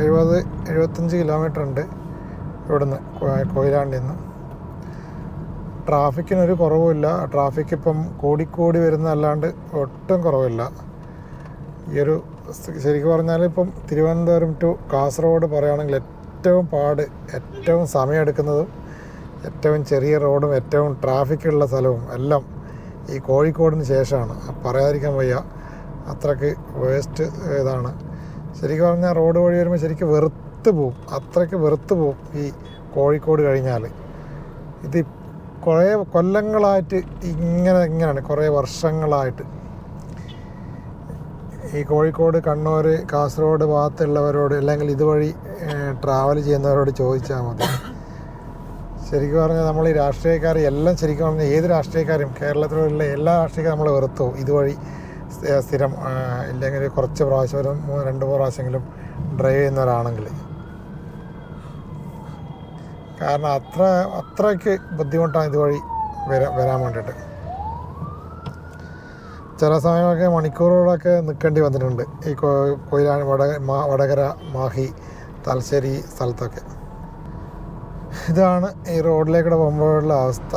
70-75 കിലോമീറ്റർ ഉണ്ട് ഇവിടുന്ന്, കൊയിലാണ്ടിൽ നിന്ന്. ട്രാഫിക്കിനൊരു കുറവുമില്ല. ട്രാഫിക് ഇപ്പം കൂടിക്കൂടി വരുന്നതല്ലാണ്ട് ഒട്ടും കുറവില്ല. ഈ ഒരു ശരിക്കും പറഞ്ഞാൽ ഇപ്പം തിരുവനന്തപുരം ടു കാസർഗോഡ് പറയുകയാണെങ്കിൽ ഏറ്റവും സമയമെടുക്കുന്നതും ഏറ്റവും ചെറിയ റോഡും ഏറ്റവും ട്രാഫിക്കുള്ള സ്ഥലവും എല്ലാം ഈ കോഴിക്കോടിന് ശേഷമാണ്. പറയാതിരിക്കാൻ വയ്യ, അത്രയ്ക്ക് വേസ്റ്റ് ഇതാണ്. ശരിക്കും പറഞ്ഞാൽ റോഡ് വഴി വരുമ്പോൾ ശരിക്കും അത്രയ്ക്ക് വെറുത്ത് പോവും ഈ കോഴിക്കോട് കഴിഞ്ഞാൽ. ഇത് കുറേ കൊല്ലങ്ങളായിട്ട് ഇങ്ങനെയാണ്, കുറേ വർഷങ്ങളായിട്ട് ഈ കോഴിക്കോട്, കണ്ണൂർ, കാസർഗോഡ് ഭാഗത്തുള്ളവരോട് അല്ലെങ്കിൽ ഇതുവഴി ട്രാവൽ ചെയ്യുന്നവരോട് ചോദിച്ചാൽ മതി. ശരിക്കും പറഞ്ഞാൽ നമ്മൾ ഈ രാഷ്ട്രീയക്കാർ എല്ലാം ശരിക്കും പറഞ്ഞാൽ ഏത് രാഷ്ട്രീയക്കാരും കേരളത്തിലുള്ള എല്ലാ രാഷ്ട്രീയക്കാരും നമ്മൾ വെറുത്തു ഇതുവഴി സ്ഥിരം ഇല്ലെങ്കിൽ കുറച്ച് പ്രാവശ്യം 2-3 പ്രാവശ്യമെങ്കിലും ഡ്രൈവ് ചെയ്യുന്നവരാണെങ്കിൽ. കാരണം അത്രയ്ക്ക് ബുദ്ധിമുട്ടാണ് ഇതുവഴി വരാൻ വേണ്ടിയിട്ട്. ചില സമയമൊക്കെ മണിക്കൂറുകളൊക്കെ നിൽക്കേണ്ടി വന്നിട്ടുണ്ട് ഈ കൊയിലാണ്ടി, വടകര, മാഹി, തലശ്ശേരി സ്ഥലത്തൊക്കെ. ഇതാണ് ഈ റോഡിലേക്കൂടെ പോകുമ്പോഴുള്ള അവസ്ഥ.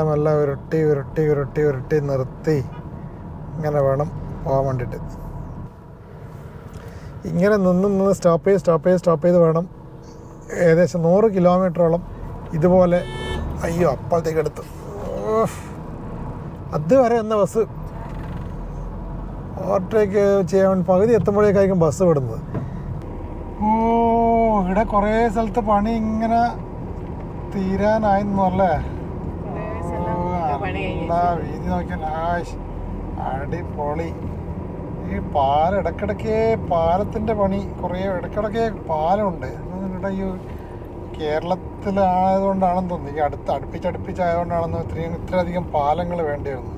മെല്ലെ ഉരുട്ടി നിർത്തി ഇങ്ങനെ വേണം പോകാൻ വേണ്ടിയിട്ട്. ഇങ്ങനെ നിന്ന് സ്റ്റോപ്പ് ചെയ്ത് വേണം ഏകദേശം 100 കിലോമീറ്ററോളം ഇതുപോലെ. അയ്യോ, അപ്പോഴത്തേക്ക് എടുത്തു. അതുവരെ എന്ന ബസ് ഓവർടേക്ക് ചെയ്യാൻ പകുതി എത്തുമ്പോഴേക്കായിരിക്കും ബസ് വിടുന്നത്. ഇവിടെ കുറേ സ്ഥലത്ത് പണി ഇങ്ങനെ തീരാനായിരുന്നല്ലേ. എല്ലാ വീതി നോക്കിയാൽ അടിപൊളി. ഈ ഇടയ്ക്കിടയ്ക്ക് പാലത്തിൻ്റെ പണി കുറേ ഇടയ്ക്കിടയ്ക്ക് പാലമുണ്ട്. ഇവിടെ ഈ കേരളത്തിലായതുകൊണ്ടാണെന്ന് തോന്നുന്നു, ഈ അടുപ്പിച്ചായതുകൊണ്ടാണെന്ന് ഇത്രയധികം പാലങ്ങൾ വേണ്ടി വരുന്നു.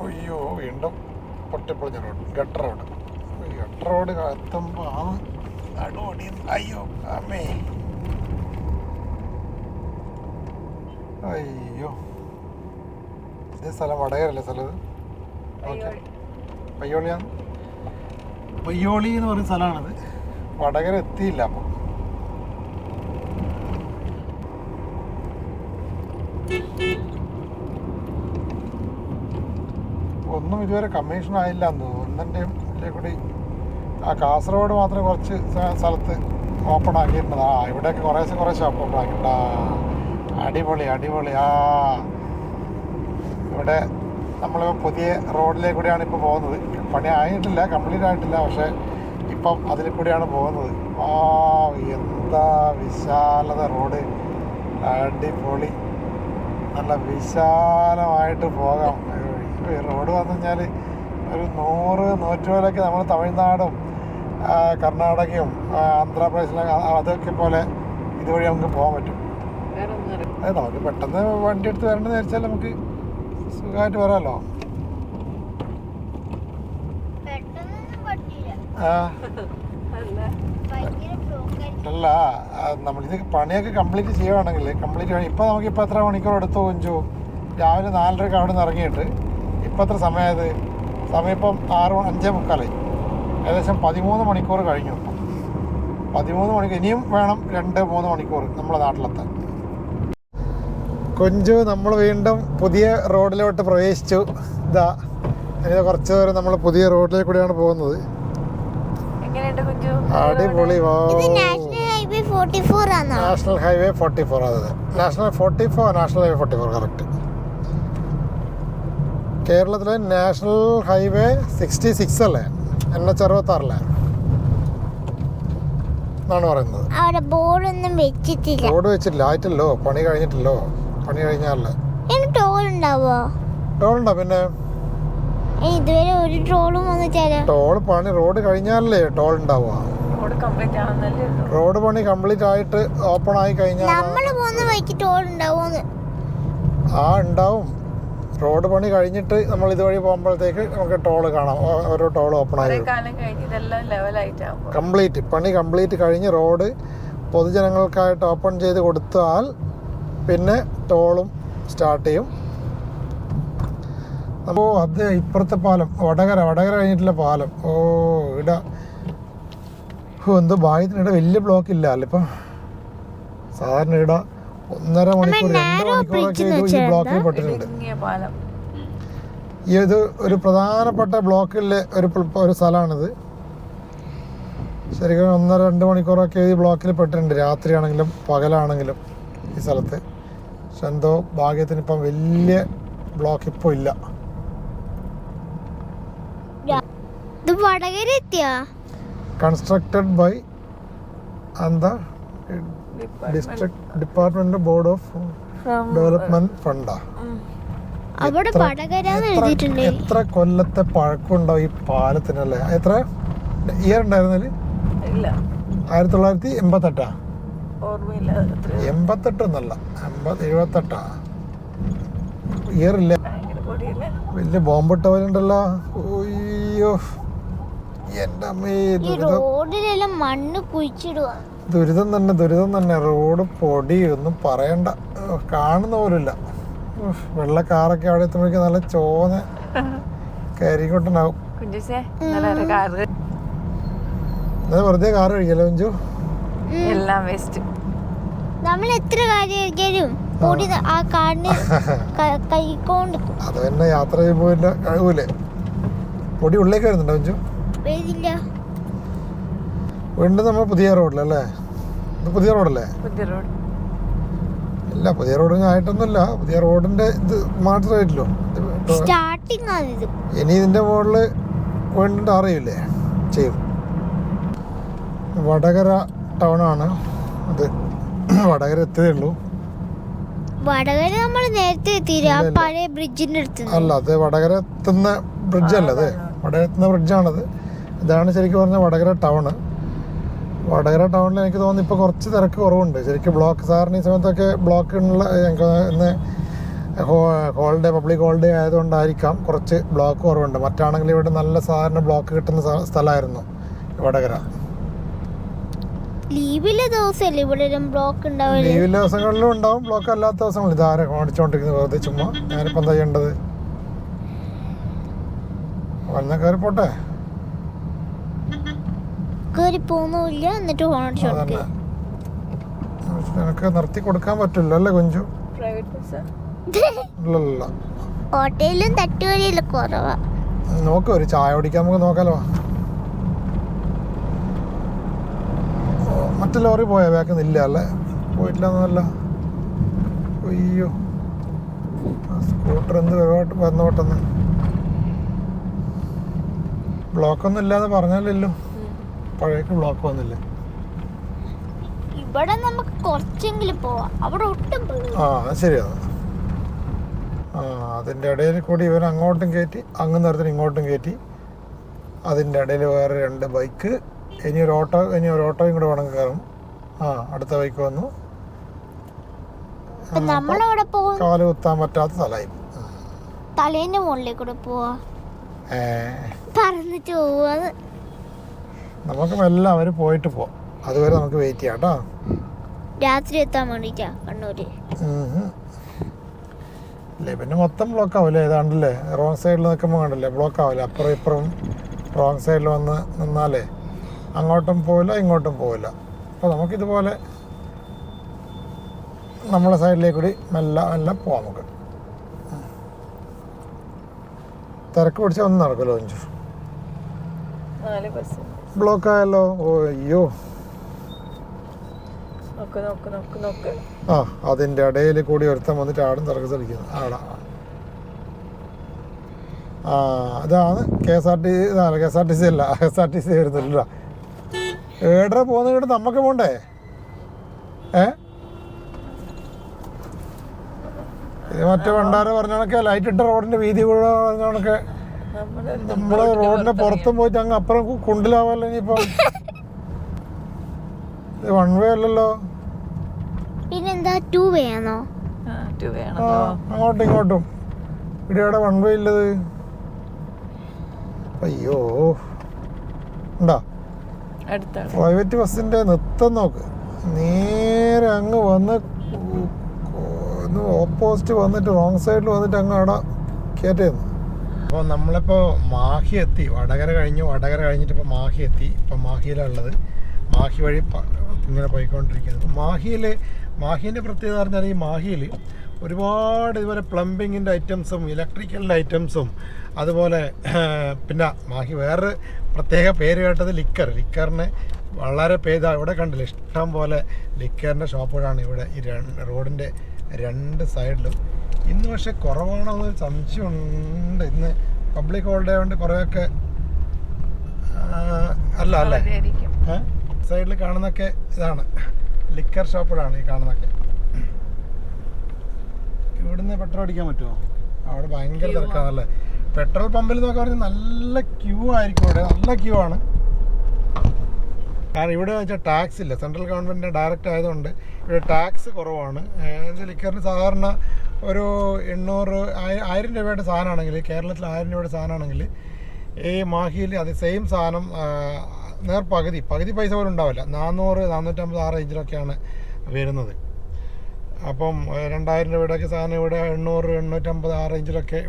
അയ്യോ, വീണ്ടും പൊട്ടിപ്പൊളിഞ്ഞ റോഡ്, ഗട്ടർ റോഡ് എത്തുമ്പോൾ അടിപൊളി. അയ്യോ അമ്മേ, അയ്യോ. ഈ സ്ഥലം വടകരല്ലേ സ്ഥലം? പയ്യോളി എന്ന് പറയുന്ന സ്ഥലമാണിത്. വടകര എത്തിയില്ല. അപ്പോൾ ഒന്നും ഇതുവരെ കമ്മീഷൻ ആയില്ല എന്ന് തോന്നുന്നു. ഒന്നിൻ്റെ കൂടി ആ കാസർഗോഡ് മാത്രമേ കുറച്ച് സ്ഥലത്ത് ഓപ്പൺ ആക്കിയിട്ടുണ്ട്. ഇവിടെയൊക്കെ കുറേശ്ശെ ഓപ്പൺ ആക്കിയിട്ടുണ്ട്. അടിപൊളി. ഇവിടെ നമ്മളിപ്പോൾ പുതിയ റോഡിലേക്ക് കൂടിയാണ് ഇപ്പോൾ പോകുന്നത്. പണി ആയിട്ടില്ല, കംപ്ലീറ്റ് ആയിട്ടില്ല. പക്ഷേ ഇപ്പം അതിൽ കൂടിയാണ് പോകുന്നത്. എന്താ വിശാലത റോഡ്, അടിപൊളി. നല്ല വിശാലമായിട്ട് പോകാം. റോഡ് വന്നു കഴിഞ്ഞാൽ ഒരു 100-120 നമ്മൾ തമിഴ്നാടും കർണാടകയും ആന്ധ്രാപ്രദേശിലും അതൊക്കെ പോലെ ഇതുവഴി നമുക്ക് പോകാൻ പറ്റും. അതെ, നമുക്ക് പെട്ടെന്ന് വണ്ടി എടുത്ത് വരേണ്ടതെന്ന് വെച്ചാൽ നമുക്ക് സുഖമായിട്ട് വരാമല്ലോ. അല്ല, നമ്മളിത് പണിയൊക്കെ കംപ്ലീറ്റ് ചെയ്യുവാണെങ്കിൽ ഇപ്പം നമുക്കിപ്പോൾ എത്ര മണിക്കൂർ എടുത്തു കൊഞ്ചു? രാവിലെ 4:30 അവിടെ നിന്ന് ഇറങ്ങിയിട്ട് ഇപ്പം എത്ര സമയമായത്? സമയം ഇപ്പം 5:45. ഏകദേശം 13 മണിക്കൂർ കഴിഞ്ഞു. 13 മണിക്കൂർ ഇനിയും വേണം 2-3 മണിക്കൂർ നമ്മളെ നാട്ടിലെത്താൻ. കൊഞ്ചു നമ്മൾ വീണ്ടും പുതിയ റോഡിലോട്ട് പ്രവേശിച്ചു. ഇതാ ഇനി കുറച്ച് ദൂരം നമ്മൾ പുതിയ റോഡിലേക്ക് കൂടിയാണ് പോകുന്നത്. അടിപൊളി. National highway 44. അതെ, നാഷണൽ 44, നാഷണൽ ഹൈവേ 44 കറക്റ്റ്. കേരളത്തിലെ നാഷണൽ ഹൈവേ 66 അല്ലേ? NH 66 എന്നാണ് പറയുന്നത്. ബോർഡ് വെച്ചിട്ടില്ല, ആയിട്ടല്ലോ, പണി കഴിഞ്ഞിട്ടല്ലോ. പണി കഴിഞ്ഞാലേ ടോളുണ്ടോ? പിന്നെ ഇതുവരെ ഒരു ട്രോളും വന്നിട്ടില്ല. ടോൾ പണി റോഡ് കഴിഞ്ഞാലല്ലേ ടോൾ ഉണ്ടാവുക. റോഡ് പണി കംപ്ലീറ്റ് ആയിട്ട് ഓപ്പൺ ആയി കഴിഞ്ഞാൽ ഉണ്ടാവും. റോഡ് പണി കഴിഞ്ഞിട്ട് നമ്മൾ ഇതുവഴി പോകുമ്പോഴത്തേക്ക് നമുക്ക് ടോള് കാണാം. ഓരോ ടോൾ ഓപ്പൺ ആയി കംപ്ലീറ്റ് പണി കംപ്ലീറ്റ് കഴിഞ്ഞ് റോഡ് പൊതുജനങ്ങൾക്കായിട്ട് ഓപ്പൺ ചെയ്ത് കൊടുത്താൽ പിന്നെ ടോളും സ്റ്റാർട്ട് ചെയ്യും. അപ്പോൾ അത് ഇപ്പുറത്തെ പാലം വടകര കഴിഞ്ഞിട്ടുള്ള പാലം. എന്തോ ഭാഗ്യത്തിനിടെ വലിയ ബ്ലോക്ക് ഇല്ല അല്ല. ഇപ്പം സാധാരണ ഇവിടെ 1.5 മണിക്കൂർ 2 മണിക്കൂറൊക്കെ ഈ ബ്ലോക്കിൽ പെട്ടിട്ടുണ്ട്. ഇത് ഒരു പ്രധാനപ്പെട്ട ബ്ലോക്കിലെ ഒരു സ്ഥലമാണിത്. ശരിക്കും 1.5-2 മണിക്കൂറൊക്കെ ഈ ബ്ലോക്കിൽ പെട്ടിട്ടുണ്ട്. രാത്രിയാണെങ്കിലും പകലാണെങ്കിലും ഈ സ്ഥലത്ത്. പക്ഷെ എന്തോ ഭാഗ്യത്തിന് ഇപ്പം വലിയ ബ്ലോക്ക് ഇപ്പോൾ ഇല്ല. Constructed by district department board of development ഫണ്ടാ. എത്ര കൊല്ലത്തെ പഴക്കമുണ്ടാവും ഈ പാലത്തിനല്ലേ? എത്ര ഇയർ ഉണ്ടായിരുന്നല്ലേ? 1988. 88 78 ഇയർ ഇല്ല. വലിയ ബോംബിട്ട പോലെ ഉണ്ടല്ലോ. അയ്യോ എൻ്റെ അമ്മേ, ദുരിതം തന്നെ. റോഡ് പൊടി ഒന്നും പറയണ്ട, കാണുന്ന പോലുമില്ല. വെള്ള കാറൊക്കെ അവിടെ എത്തുമ്പോഴേക്കും നല്ല ചോന്ന കരികൊട്ടുണ്ടാവും. വെറുതെ കാറ് കഴിക്കല്ലോ കുഞ്ചു. എല്ലാം വേസ്റ്റ്. നമ്മൾ എത്ര കാര്യം അത് തന്നെ യാത്ര ചെയ്യുമ്പോ കഴിവൂലേ? പൊടി ഉള്ളിലേക്ക് വരുന്നുണ്ടോ കുഞ്ചു? വീണ്ടും നമ്മൾ പുതിയ റോഡിലല്ലേ? ഇത് പുതിയ റോഡല്ലേ? ഇല്ല, പുതിയ റോഡിന് ആയിട്ടൊന്നുമില്ല. പുതിയ റോഡിന്റെ ഇത് മാത്രമായിട്ടല്ലോ. ഇനി ഇതിന്റെ മുകളില് വീണ്ടും അറിയില്ലേ ചെയ്യും. വടകര ടൗൺ ആണ് ഇത്. വടകര എത്തിയതേ ഉള്ളൂ. വടകര നമ്മൾ നേരത്തെ പഴയ ബ്രിഡ്ജിന്റെ അടുത്ത് അല്ല, അത് വടകര എത്തുന്ന ബ്രിഡ്ജല്ല. അത് വടകര എത്തുന്ന ബ്രിഡ്ജാണത്. ഇതാണ് ശരിക്കും പറഞ്ഞാൽ വടകര ടൗണ്. വടകര ടൗണിൽ എനിക്ക് തോന്നുന്നു ഇപ്പോൾ കുറച്ച് തിരക്ക് കുറവുണ്ട്. ശരിക്കും ബ്ലോക്ക് സാറിന് ഈ സമയത്തൊക്കെ ബ്ലോക്ക് ഉള്ള ഇന്ന് ഹോളിഡേ, പബ്ലിക് ഹോളിഡേ ആയതുകൊണ്ടായിരിക്കാം കുറച്ച് ബ്ലോക്ക് കുറവുണ്ട്. മറ്റാണെങ്കിൽ ഇവിടെ നല്ല സാധാരണ ബ്ലോക്ക് കിട്ടുന്ന സ്ഥലമായിരുന്നു വടകര. ലീവിലെ ദിവസമല്ലേ ഇവിടെ ബ്ലോക്ക് ഉണ്ടാവും? ലീവിലെ ദിവസങ്ങളിലും ഉണ്ടാവും ബ്ലോക്ക്, അല്ലാത്ത ദിവസങ്ങളിൽ. ഇതാരെ ഓടിച്ചോണ്ടിരിക്കുന്നത് വെറുതെ ചുമ്മാ. ഞാനിപ്പോൾ എന്താ ചെയ്യേണ്ടത്? വന്ന കയറി പോട്ടെ. നിനക്ക് നിർത്തി കൊടുക്കാൻ പറ്റില്ല അല്ലേ കുഞ്ചു? ഇല്ലല്ല, ഹോട്ടലിലും തട്ടുവരിയിലും കുറവാ. നോക്ക്, ഒരു ചായ കുടിക്കാൻ നമുക്ക് നോക്കാലോ. മറ്റു ലോറി പോയാ ബാക്കുന്നില്ല അല്ലേ? പോയിട്ടില്ല. അയ്യോ, സ്കൂട്ടർ എന്ത് വന്നോട്ടെന്ന്. ബ്ലോക്കൊന്നും ഇല്ലാതെ പറഞ്ഞല്ലോ. പഴയക്ക് ബ്ലോക്ക് വന്നില്ലേ? ഇവിടെ നമുക്ക് കുറച്ചെങ്കിലും പോവാം, അവിടെ ഒട്ടും. ശരിയാണ്. അതിൻ്റെ ഇടയിൽ കൂടി ഇവൻ അങ്ങോട്ടും കയറ്റി അങ്ങ് നിർത്തിന് ഇങ്ങോട്ടും കയറ്റി. അതിൻ്റെ ഇടയിൽ വേറെ 2 ബൈക്ക്. ഇനി ഒരു ഓട്ടോയും കൂടെ വേണമെങ്കിൽ കയറും. അടുത്ത ബൈക്ക് വന്നു. കാല് കുത്താൻ പറ്റാത്ത സ്ഥലമായി. തലേന്റെ മുകളിലേക്ക് കൂടെ പോവാ പറഞ്ഞിട്ട് പോവാന്ന്. നമുക്ക് മെല്ലെ അവര് പോയിട്ട് പോവാം. അതുവരെ നമുക്ക് വെയിറ്റ് ചെയ്യാം കേട്ടോ. രാത്രി എത്താൻ വേണ്ടിട്ടാ കണ്ണൂര്. അല്ലേ പിന്നെ മൊത്തം ബ്ലോക്ക് ആവില്ലേ? ഏതാണ്ടല്ലേ റോങ് സൈഡിൽ നിൽക്കുമ്പോൾ കണ്ടല്ലേ ബ്ലോക്ക് ആവില്ല. അപ്പുറം ഇപ്പുറം റോങ് സൈഡിൽ വന്ന് നിന്നാലേ അങ്ങോട്ടും പോവില്ല ഇങ്ങോട്ടും പോവില്ല. അപ്പോൾ നമുക്കിതുപോലെ നമ്മളെ സൈഡിലേക്ക് കൂടി മെല്ലെ പോവാം. നമുക്ക് തിരക്ക് പിടിച്ചാൽ ഒന്നും നടക്കുമല്ലോ. 4 ബസ് ബ്ലോക്ക് ആയല്ലോ. ഓ അയ്യോ. അതിൻ്റെ ഇടയിൽ കൂടി ഒരുത്തം വന്നിട്ട് ആടും തിരക്ക് കളിക്കുന്നു. അതാണ് KSRTC അല്ല, SRTC വരുന്നില്ല. ഏടറെ പോകുന്ന ഇവിടെ നമുക്ക് പോണ്ടേ? ഇത് മറ്റേ ഭണ്ഡാര പറഞ്ഞ കണക്കെ ലൈറ്റ് ഇട്ട റോഡിന്റെ വീതി പറഞ്ഞ കണക്കെ നമ്മള് റോഡിന്റെ പുറത്തും പോയിട്ട് അങ്ങ് അപ്പുറം കുണ്ടിലാവല്ലോ. ഇനിയിപ്പം ഇത് 1 വേ അല്ലല്ലോ. പിന്നെന്താ 2 വേ ആണോ? അങ്ങോട്ടും ഇങ്ങോട്ടും. ഇവിടെ 1 വേ ഇല്ലത്. അയ്യോ ഉണ്ടാ പ്രൈവറ്റ് ബസ്സിന്റെ നിർത്തം നോക്ക്. നേരെ അങ്ങ് വന്ന് ഓപ്പോസിറ്റ് വന്നിട്ട് റോങ് സൈഡിൽ വന്നിട്ട് അങ്ങ് അവിടെ കയറ്റുന്നു. അപ്പോൾ നമ്മളിപ്പോൾ മാഹി എത്തി. വടകര കഴിഞ്ഞിട്ട് ഇപ്പോൾ മാഹി എത്തി. ഇപ്പം മാഹിയിലുള്ളത്. മാഹി വഴി ഇങ്ങനെ പോയിക്കൊണ്ടിരിക്കുന്നത്. മാഹീൻ്റെ പ്രത്യേകത പറഞ്ഞാൽ ഈ മാഹിയിൽ ഒരുപാട് ഇതുപോലെ പ്ലംബിങ്ങിൻ്റെ ഐറ്റംസും ഇലക്ട്രിക്കലിൻ്റെ ഐറ്റംസും അതുപോലെ പിന്നെ മാഹി വേറൊരു പ്രത്യേക പേര് കേട്ടത് ലിക്കറിന് വളരെ ഇവിടെ കണ്ടില്ല ഇഷ്ടം പോലെ ലിക്കറിൻ്റെ ഷോപ്പുകളാണ് ഇവിടെ ഈ റോഡിൻ്റെ 2 സൈഡിലും. ഇന്ന് പക്ഷെ കുറവാണെന്നൊരു സംശയമുണ്ട്. ഇന്ന് പബ്ലിക് ഹോളിഡേ കൊണ്ട് കുറേയൊക്കെ അല്ലേ സൈഡിൽ കാണുന്നൊക്കെ ഇതാണ് ലിക്കർ ഷോപ്പുകളാണ് ഈ കാണുന്നൊക്കെ. ഇവിടുന്ന് പെട്രോൾ അടിക്കാൻ പറ്റുമോ? അവിടെ ഭയങ്കര തിരക്കാണല്ലേ. പെട്രോൾ പമ്പിൽ എന്നൊക്കെ പറഞ്ഞാൽ നല്ല ക്യൂ ആയിരിക്കും. ഇവിടെ നല്ല ക്യൂ ആണ്. കാരണം ഇവിടെ വെച്ചാൽ ടാക്സ് ഇല്ല. സെൻട്രൽ ഗവൺമെൻറ്റിൻ്റെ ഡയറക്റ്റ് ആയതുകൊണ്ട് ഇവിടെ ടാക്സ് കുറവാണ്. ലിക്കറിന് സാധാരണ ഒരു 800-1000 രൂപയുടെ സാധനമാണെങ്കിൽ, കേരളത്തിൽ 1000 രൂപയുടെ സാധനമാണെങ്കിൽ ഈ മാഹിയിൽ അത് സെയിം സാധനം പകുതി പൈസ പോലും ഉണ്ടാവില്ല. 400-450 ആ റേഞ്ചിലൊക്കെയാണ് വരുന്നത്. അപ്പം 2000 രൂപയുടെയൊക്കെ സാധനം ഇവിടെ 800-850 ആ റേഞ്ചിലൊക്കെ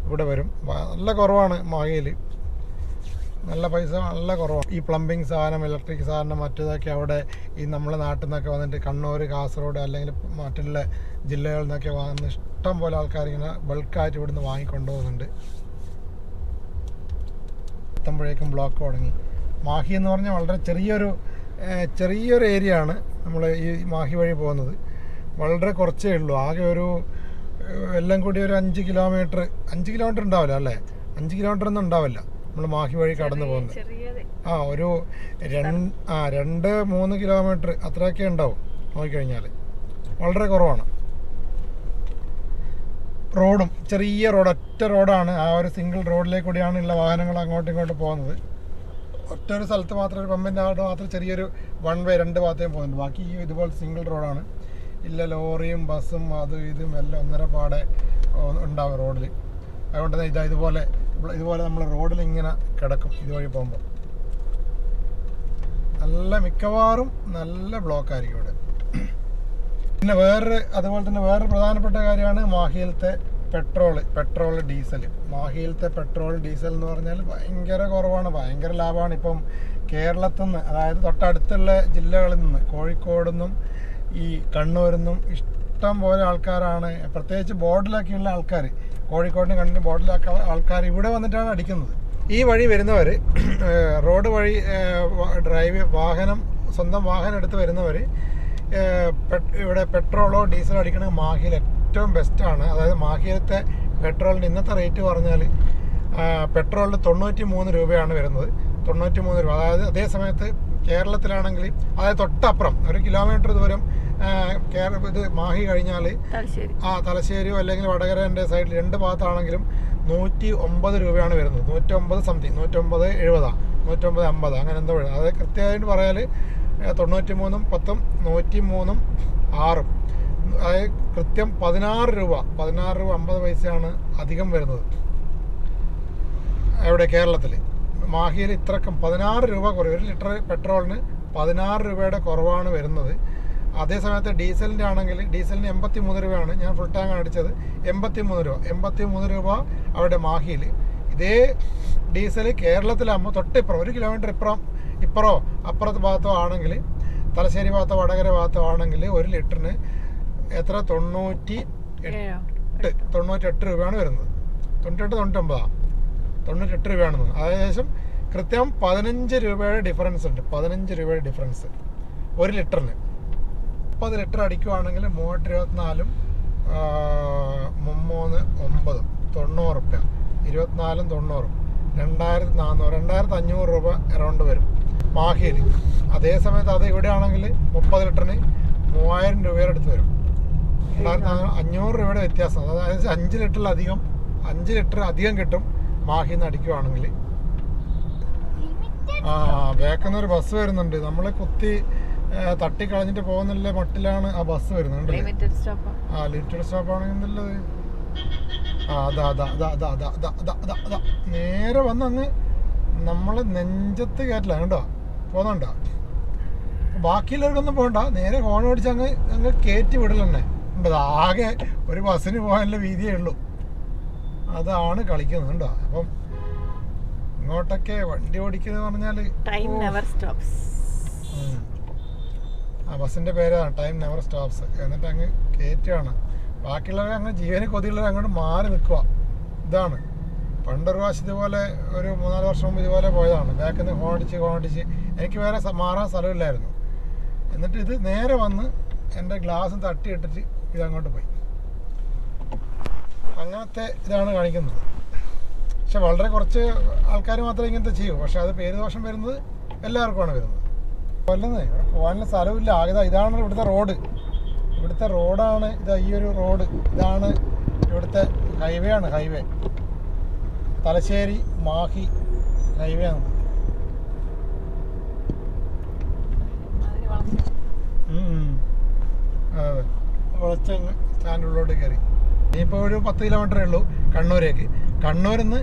ഇവിടെ വരും. നല്ല കുറവാണ് മാഹിയിൽ. നല്ല പൈസ നല്ല കുറവാണ്. ഈ പ്ലംബിങ് സാധനം, ഇലക്ട്രിക് സാധനം മറ്റേതൊക്കെ അവിടെ ഈ നമ്മളെ നാട്ടിൽ നിന്നൊക്കെ വന്നിട്ട് കണ്ണൂർ, കാസർഗോഡ് അല്ലെങ്കിൽ മറ്റുള്ള ജില്ലകളിൽ നിന്നൊക്കെ വന്ന് ഇഷ്ടം പോലെ ആൾക്കാർ ഇങ്ങനെ ബൾക്കായിട്ട് ഇവിടുന്ന് വാങ്ങിക്കൊണ്ടുപോകുന്നുണ്ട്. എത്തുമ്പോഴേക്കും ബ്ലോക്ക് തുടങ്ങി. മാഹി എന്ന് പറഞ്ഞാൽ വളരെ ചെറിയൊരു ഏരിയ ആണ് നമ്മൾ ഈ മാഹി വഴി പോകുന്നത്. വളരെ കുറച്ചേ ഉള്ളൂ. ആകെ ഒരു എല്ലാം കൂടി ഒരു 5 കിലോമീറ്റർ ഉണ്ടാവില്ല അല്ലേ? 5 കിലോമീറ്റർ ഒന്നും ഉണ്ടാവില്ല നമ്മൾ മാഹി വഴി കടന്നു പോകുന്നത്. ഒരു 2-3 കിലോമീറ്റർ അത്രയൊക്കെ ഉണ്ടാവും നോക്കിക്കഴിഞ്ഞാൽ. വളരെ കുറവാണ്. റോഡും ചെറിയ ഒറ്റ റോഡാണ്. ആ ഒരു സിംഗിൾ റോഡിലേക്ക് കൂടിയാണ് ഉള്ള വാഹനങ്ങൾ അങ്ങോട്ടും ഇങ്ങോട്ടും പോകുന്നത്. ഒറ്റ ഒരു സ്ഥലത്ത് മാത്രം ഒരു പമ്പിൻ്റെ അവിടെ മാത്രം ചെറിയൊരു 1 വേ 2 ഭാഗത്തേയും പോകുന്നുണ്ട്. ബാക്കി ഇതുപോലെ സിംഗിൾ റോഡാണ്. ഇല്ല ലോറിയും ബസ്സും ഇതും എല്ലാം ഒന്നര പാടെ ഉണ്ടാവും റോഡിൽ. അതുകൊണ്ട് തന്നെ ഇതുപോലെ നമ്മൾ റോഡിൽ ഇങ്ങനെ കിടക്കും ഇതുവഴി പോകുമ്പോൾ. മിക്കവാറും നല്ല ബ്ലോക്കായിരിക്കും ഇവിടെ. പിന്നെ അതുപോലെ തന്നെ വേറൊരു പ്രധാനപ്പെട്ട കാര്യമാണ് മാഹിയിലത്തെ പെട്രോൾ ഡീസൽ. മാഹിയിലത്തെ പെട്രോൾ ഡീസൽ എന്ന് പറഞ്ഞാൽ ഭയങ്കര കുറവാണ്, ഭയങ്കര ലാഭമാണ്. ഇപ്പം കേരളത്തിൽ നിന്ന്, അതായത് തൊട്ടടുത്തുള്ള ജില്ലകളിൽ നിന്ന്, കോഴിക്കോട് നിന്നും ഈ കണ്ണൂരിൽ നിന്നും ഇഷ്ടം പോലെ ആൾക്കാരാണ്, പ്രത്യേകിച്ച് ബോർഡിലൊക്കെയുള്ള ആൾക്കാർ, കോഴിക്കോടിന് കണ്ടിന് ബോർഡിലൊക്കെ ആൾക്കാർ ഇവിടെ വന്നിട്ടാണ് അടിക്കുന്നത്. ഈ വഴി വരുന്നവർ, റോഡ് വഴി സ്വന്തം വാഹനം എടുത്ത് വരുന്നവർ ഇവിടെ പെട്രോളോ ഡീസലോ അടിക്കണമെങ്കിൽ മാഹിയിൽ ഏറ്റവും ബെസ്റ്റാണ്. അതായത് മാഹിയിലത്തെ പെട്രോളിൻ്റെ ഇന്നത്തെ റേറ്റ് പറഞ്ഞാൽ പെട്രോളിന് 93 രൂപയാണ് വരുന്നത്. 93 രൂപ. അതായത് അതേ സമയത്ത് കേരളത്തിലാണെങ്കിൽ, അതായത് തൊട്ടപ്പുറം 1 കിലോമീറ്റർ ദൂരം ഇത് മാഹി കഴിഞ്ഞാൽ തലശ്ശേരി തലശ്ശേരിയോ അല്ലെങ്കിൽ വടകരൻ്റെ സൈഡിൽ രണ്ട് ഭാഗത്താണെങ്കിലും 109 രൂപയാണ് വരുന്നത്. 109 സംതിങ്, 109.70, 109.50 അങ്ങനെ എന്തോ. അത് കൃത്യമായിട്ട് പറയാൽ 93, 10, 103, 6, അതായത് കൃത്യം 16 രൂപ 50 പൈസയാണ് അധികം വരുന്നത് ഇവിടെ കേരളത്തിൽ. മാഹിയിൽ ഇത്രക്കും 16 രൂപ കുറവ്. 1 ലിറ്റർ പെട്രോളിന് 16 രൂപയുടെ കുറവാണ് വരുന്നത്. അതേസമയത്ത് ഡീസലിൻ്റെ ആണെങ്കിൽ ഡീസലിന് 83 രൂപയാണ്. ഞാൻ ഫുൾ ടാങ്ക് അടിച്ചത് 83 രൂപ അവിടെ മാഹിയിൽ. ഇതേ ഡീസൽ കേരളത്തിലാകുമ്പോൾ തൊട്ടിപ്പുറം 1 കിലോമീറ്റർ ഇപ്പുറമോ അപ്പുറത്തെ ഭാഗത്തോ ആണെങ്കിൽ, തലശ്ശേരി ഭാഗത്തോ വടകര ഭാഗത്തോ ആണെങ്കിൽ 1 ലിറ്ററിന് എത്ര 98 രൂപയാണ് വരുന്നത്. 98 രൂപയാണ്. ഏകദേശം കൃത്യം 15 രൂപയുടെ ഡിഫറൻസ് ഉണ്ട്. 15 രൂപയുടെ ഡിഫറൻസ് 1 ലിറ്ററിന്. 30 ലിറ്റർ അടിക്കുവാണെങ്കിൽ 324, 3, 9, 90 റുപ്യ. 24, 90, 2400, 2500 രൂപ എറൗണ്ട് വരും മാഹിയിൽ. അതേസമയത്ത് അത് ഇവിടെ ആണെങ്കിൽ 30 ലിറ്ററിന് 3000 രൂപയുടെ അടുത്ത് വരും. 500 രൂപയുടെ വ്യത്യാസം. അതായത് 5 ലിറ്റർ അധികം കിട്ടും മാഹിയിൽ നിന്ന് അടിക്കുവാണെങ്കിൽ. ബാക്കിൽ ഒരു ബസ് വരുന്നുണ്ട്. നമ്മളെ കുത്തി തട്ടിക്കളഞ്ഞിട്ട് പോകുന്നില്ല മട്ടിലാണ് ആ ബസ് വരുന്നുണ്ട്. ലിമിറ്റഡ് സ്റ്റോപ്പ് ആണെങ്കിൽ നേരെ വന്ന് അങ്ങ് നമ്മള് നെഞ്ചത്ത് കയറ്റില്ല കേട്ടോ. പോകുന്നുണ്ടോ? ബാക്കിയുള്ളവർക്കൊന്നും പോകണ്ട, നേരെ ഹോൺ ഓടിച്ച് അങ്ങ് കയറ്റി വിടലെന്നെ ഉണ്ട്. ആകെ ഒരു ബസ്സിന് പോകാനുള്ള വീതിയേ ഉള്ളൂ. അതാണ് കളിക്കുന്നത് കേട്ടോ. അപ്പം ഇങ്ങോട്ടൊക്കെ വണ്ടി ഓടിക്കുന്നത് പറഞ്ഞാല് ആ ബസ്സിന്റെ പേരാണ് ടൈം നെവർ സ്റ്റോപ്സ്. എന്നിട്ട് അങ്ങ് കയറ്റുകയാണ്. ബാക്കിയുള്ളവർ അങ്ങ് ജീവന് കൊതിയുള്ളവർ അങ്ങോട്ട് മാറി നിൽക്കുക. ഇതാണ് പണ്ടൊരു പ്രാവശ്യം ഇതുപോലെ ഒരു 3-4 വർഷം മുമ്പ് ഇതുപോലെ പോയതാണ്. ബാക്കിൽ നിന്ന് ഹോണടിച്ച് എനിക്ക് വേറെ മാറാൻ സ്ഥലമില്ലായിരുന്നു. എന്നിട്ട് ഇത് നേരെ വന്ന് എൻ്റെ ഗ്ലാസ് തട്ടിയിട്ടിട്ട് ഇതങ്ങോട്ട് പോയി. അങ്ങനത്തെ ഇതാണ് കാണിക്കുന്നത്. പക്ഷെ വളരെ കുറച്ച് ആൾക്കാർ മാത്രമേ ഇങ്ങനത്തെ ചെയ്യൂ. പക്ഷെ അത് പേര് ദോഷം വരുന്നത് എല്ലാവർക്കുമാണ് വരുന്നത്. കൊല്ലുന്നത് ഇവിടെ പോകാനുള്ള സ്ഥലമില്ല. ആകെ ഇതാണ് ഇവിടുത്തെ റോഡ്. ഇവിടുത്തെ റോഡാണ് ഈ ഒരു റോഡ്. ഇതാണ് ഇവിടുത്തെ ഹൈവേ ആണ്. ഹൈവേ തലശ്ശേരി മാഹി ഹൈവേ ആണ്. അതെ, വളച്ചങ്ങ് സ്റ്റാൻഡിലോട്ട് കയറി. ഇനിയിപ്പോൾ ഒരു 10 കിലോമീറ്ററേ ഉള്ളൂ കണ്ണൂരേക്ക്. കണ്ണൂരിൽ നിന്ന്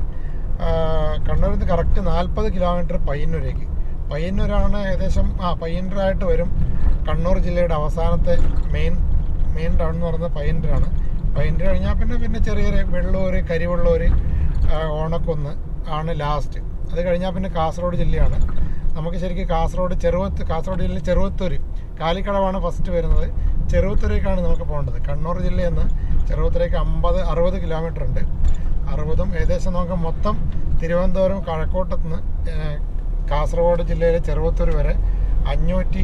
കറക്റ്റ് 40 കിലോമീറ്റർ പയ്യന്നൂരേക്ക്. പയ്യന്നൂരാണ് ഏകദേശം പയ്യന്നൂരായിട്ട് വരും. കണ്ണൂർ ജില്ലയുടെ അവസാനത്തെ മെയിൻ ടൗൺ എന്ന് പറയുന്നത് പയ്യന്നൂരാണ്. പയ്യന്നൂർ കഴിഞ്ഞാൽ പിന്നെ ചെറിയ വെള്ളൂർ, കരിവെള്ളൂർ, ഓണക്കുന്ന് ആണ് ലാസ്റ്റ്. അത് കഴിഞ്ഞാൽ പിന്നെ കാസർഗോഡ് ജില്ലയാണ്. നമുക്ക് ശരിക്കും കാസർഗോഡ് ജില്ലയിൽ ചെറുവത്തൂർ, കാലിക്കടവാണ് ഫസ്റ്റ് വരുന്നത്. ചെറുവത്തൂരേക്കാണ് നമുക്ക് പോകേണ്ടത്. കണ്ണൂർ ജില്ലയിൽ നിന്ന് ചെറുവത്തൂരേക്ക് 60 കിലോമീറ്റർ ഉണ്ട്. 60 ഏകദേശം നമുക്ക് മൊത്തം തിരുവനന്തപുരം കഴക്കൂട്ടത്ത് നിന്ന് കാസർഗോഡ് ജില്ലയിലെ ചെറുവത്തൂർ വരെ 520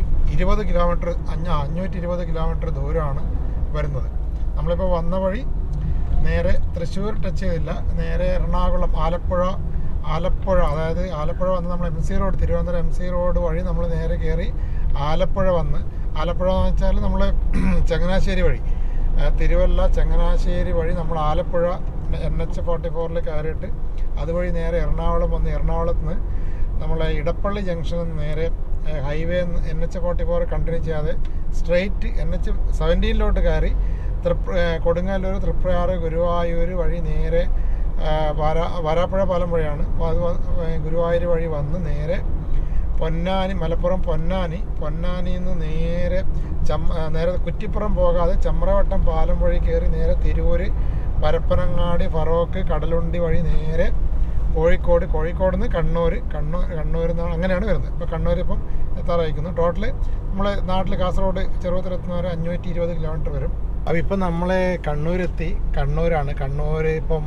കിലോമീറ്റർ ദൂരമാണ് വരുന്നത്. നമ്മളിപ്പോൾ വന്ന വഴി നേരെ തൃശ്ശൂർ ടച്ച് ചെയ്തില്ല. നേരെ എറണാകുളം, ആലപ്പുഴ അതായത് ആലപ്പുഴ വന്ന് നമ്മൾ തിരുവനന്തപുരം MC റോഡ് വഴി നമ്മൾ നേരെ കയറി ആലപ്പുഴ എന്ന് വെച്ചാൽ നമ്മൾ ചങ്ങനാശ്ശേരി വഴി, തിരുവല്ല ചങ്ങനാശ്ശേരി വഴി നമ്മൾ ആലപ്പുഴ NH 44 കയറിയിട്ട് അതുവഴി നേരെ എറണാകുളം വന്ന് എറണാകുളത്ത് നിന്ന് നമ്മളെ ഇടപ്പള്ളി ജംഗ്ഷനിൽ നേരെ ഹൈവേ NH 44 കണ്ടിന്യൂ ചെയ്യാതെ സ്ട്രെയിറ്റ് NH 17 കയറി കൊടുങ്ങല്ലൂർ, തൃപ്രയാർ, ഗുരുവായൂർ വഴി നേരെ വരാപ്പുഴ പാലം വഴിയാണ്. അത് ഗുരുവായൂർ വഴി വന്ന് നേരെ പൊന്നാനി, മലപ്പുറം പൊന്നാനിയിൽ നിന്ന് നേരെ കുറ്റിപ്പുറം പോകാതെ ചമ്രവട്ടം പാലം വഴി കയറി നേരെ തിരൂര്, പരപ്പനങ്ങാടി, ഫറോക്ക്, കടലുണ്ടി വഴി നേരെ കോഴിക്കോട് നിന്ന് കണ്ണൂരിൽ നിന്നാണ് അങ്ങനെയാണ് വരുന്നത്. ഇപ്പോൾ കണ്ണൂർ ഇപ്പം എത്താറായിരിക്കുന്നു. ടോട്ടല് നമ്മളെ നാട്ടിൽ കാസർഗോഡ് ചെറുപുഴത്തുനിന്ന് 520 കിലോമീറ്റർ വരും. അപ്പോൾ ഇപ്പം നമ്മളെ കണ്ണൂരെത്തി. കണ്ണൂരാണ്. കണ്ണൂർ ഇപ്പം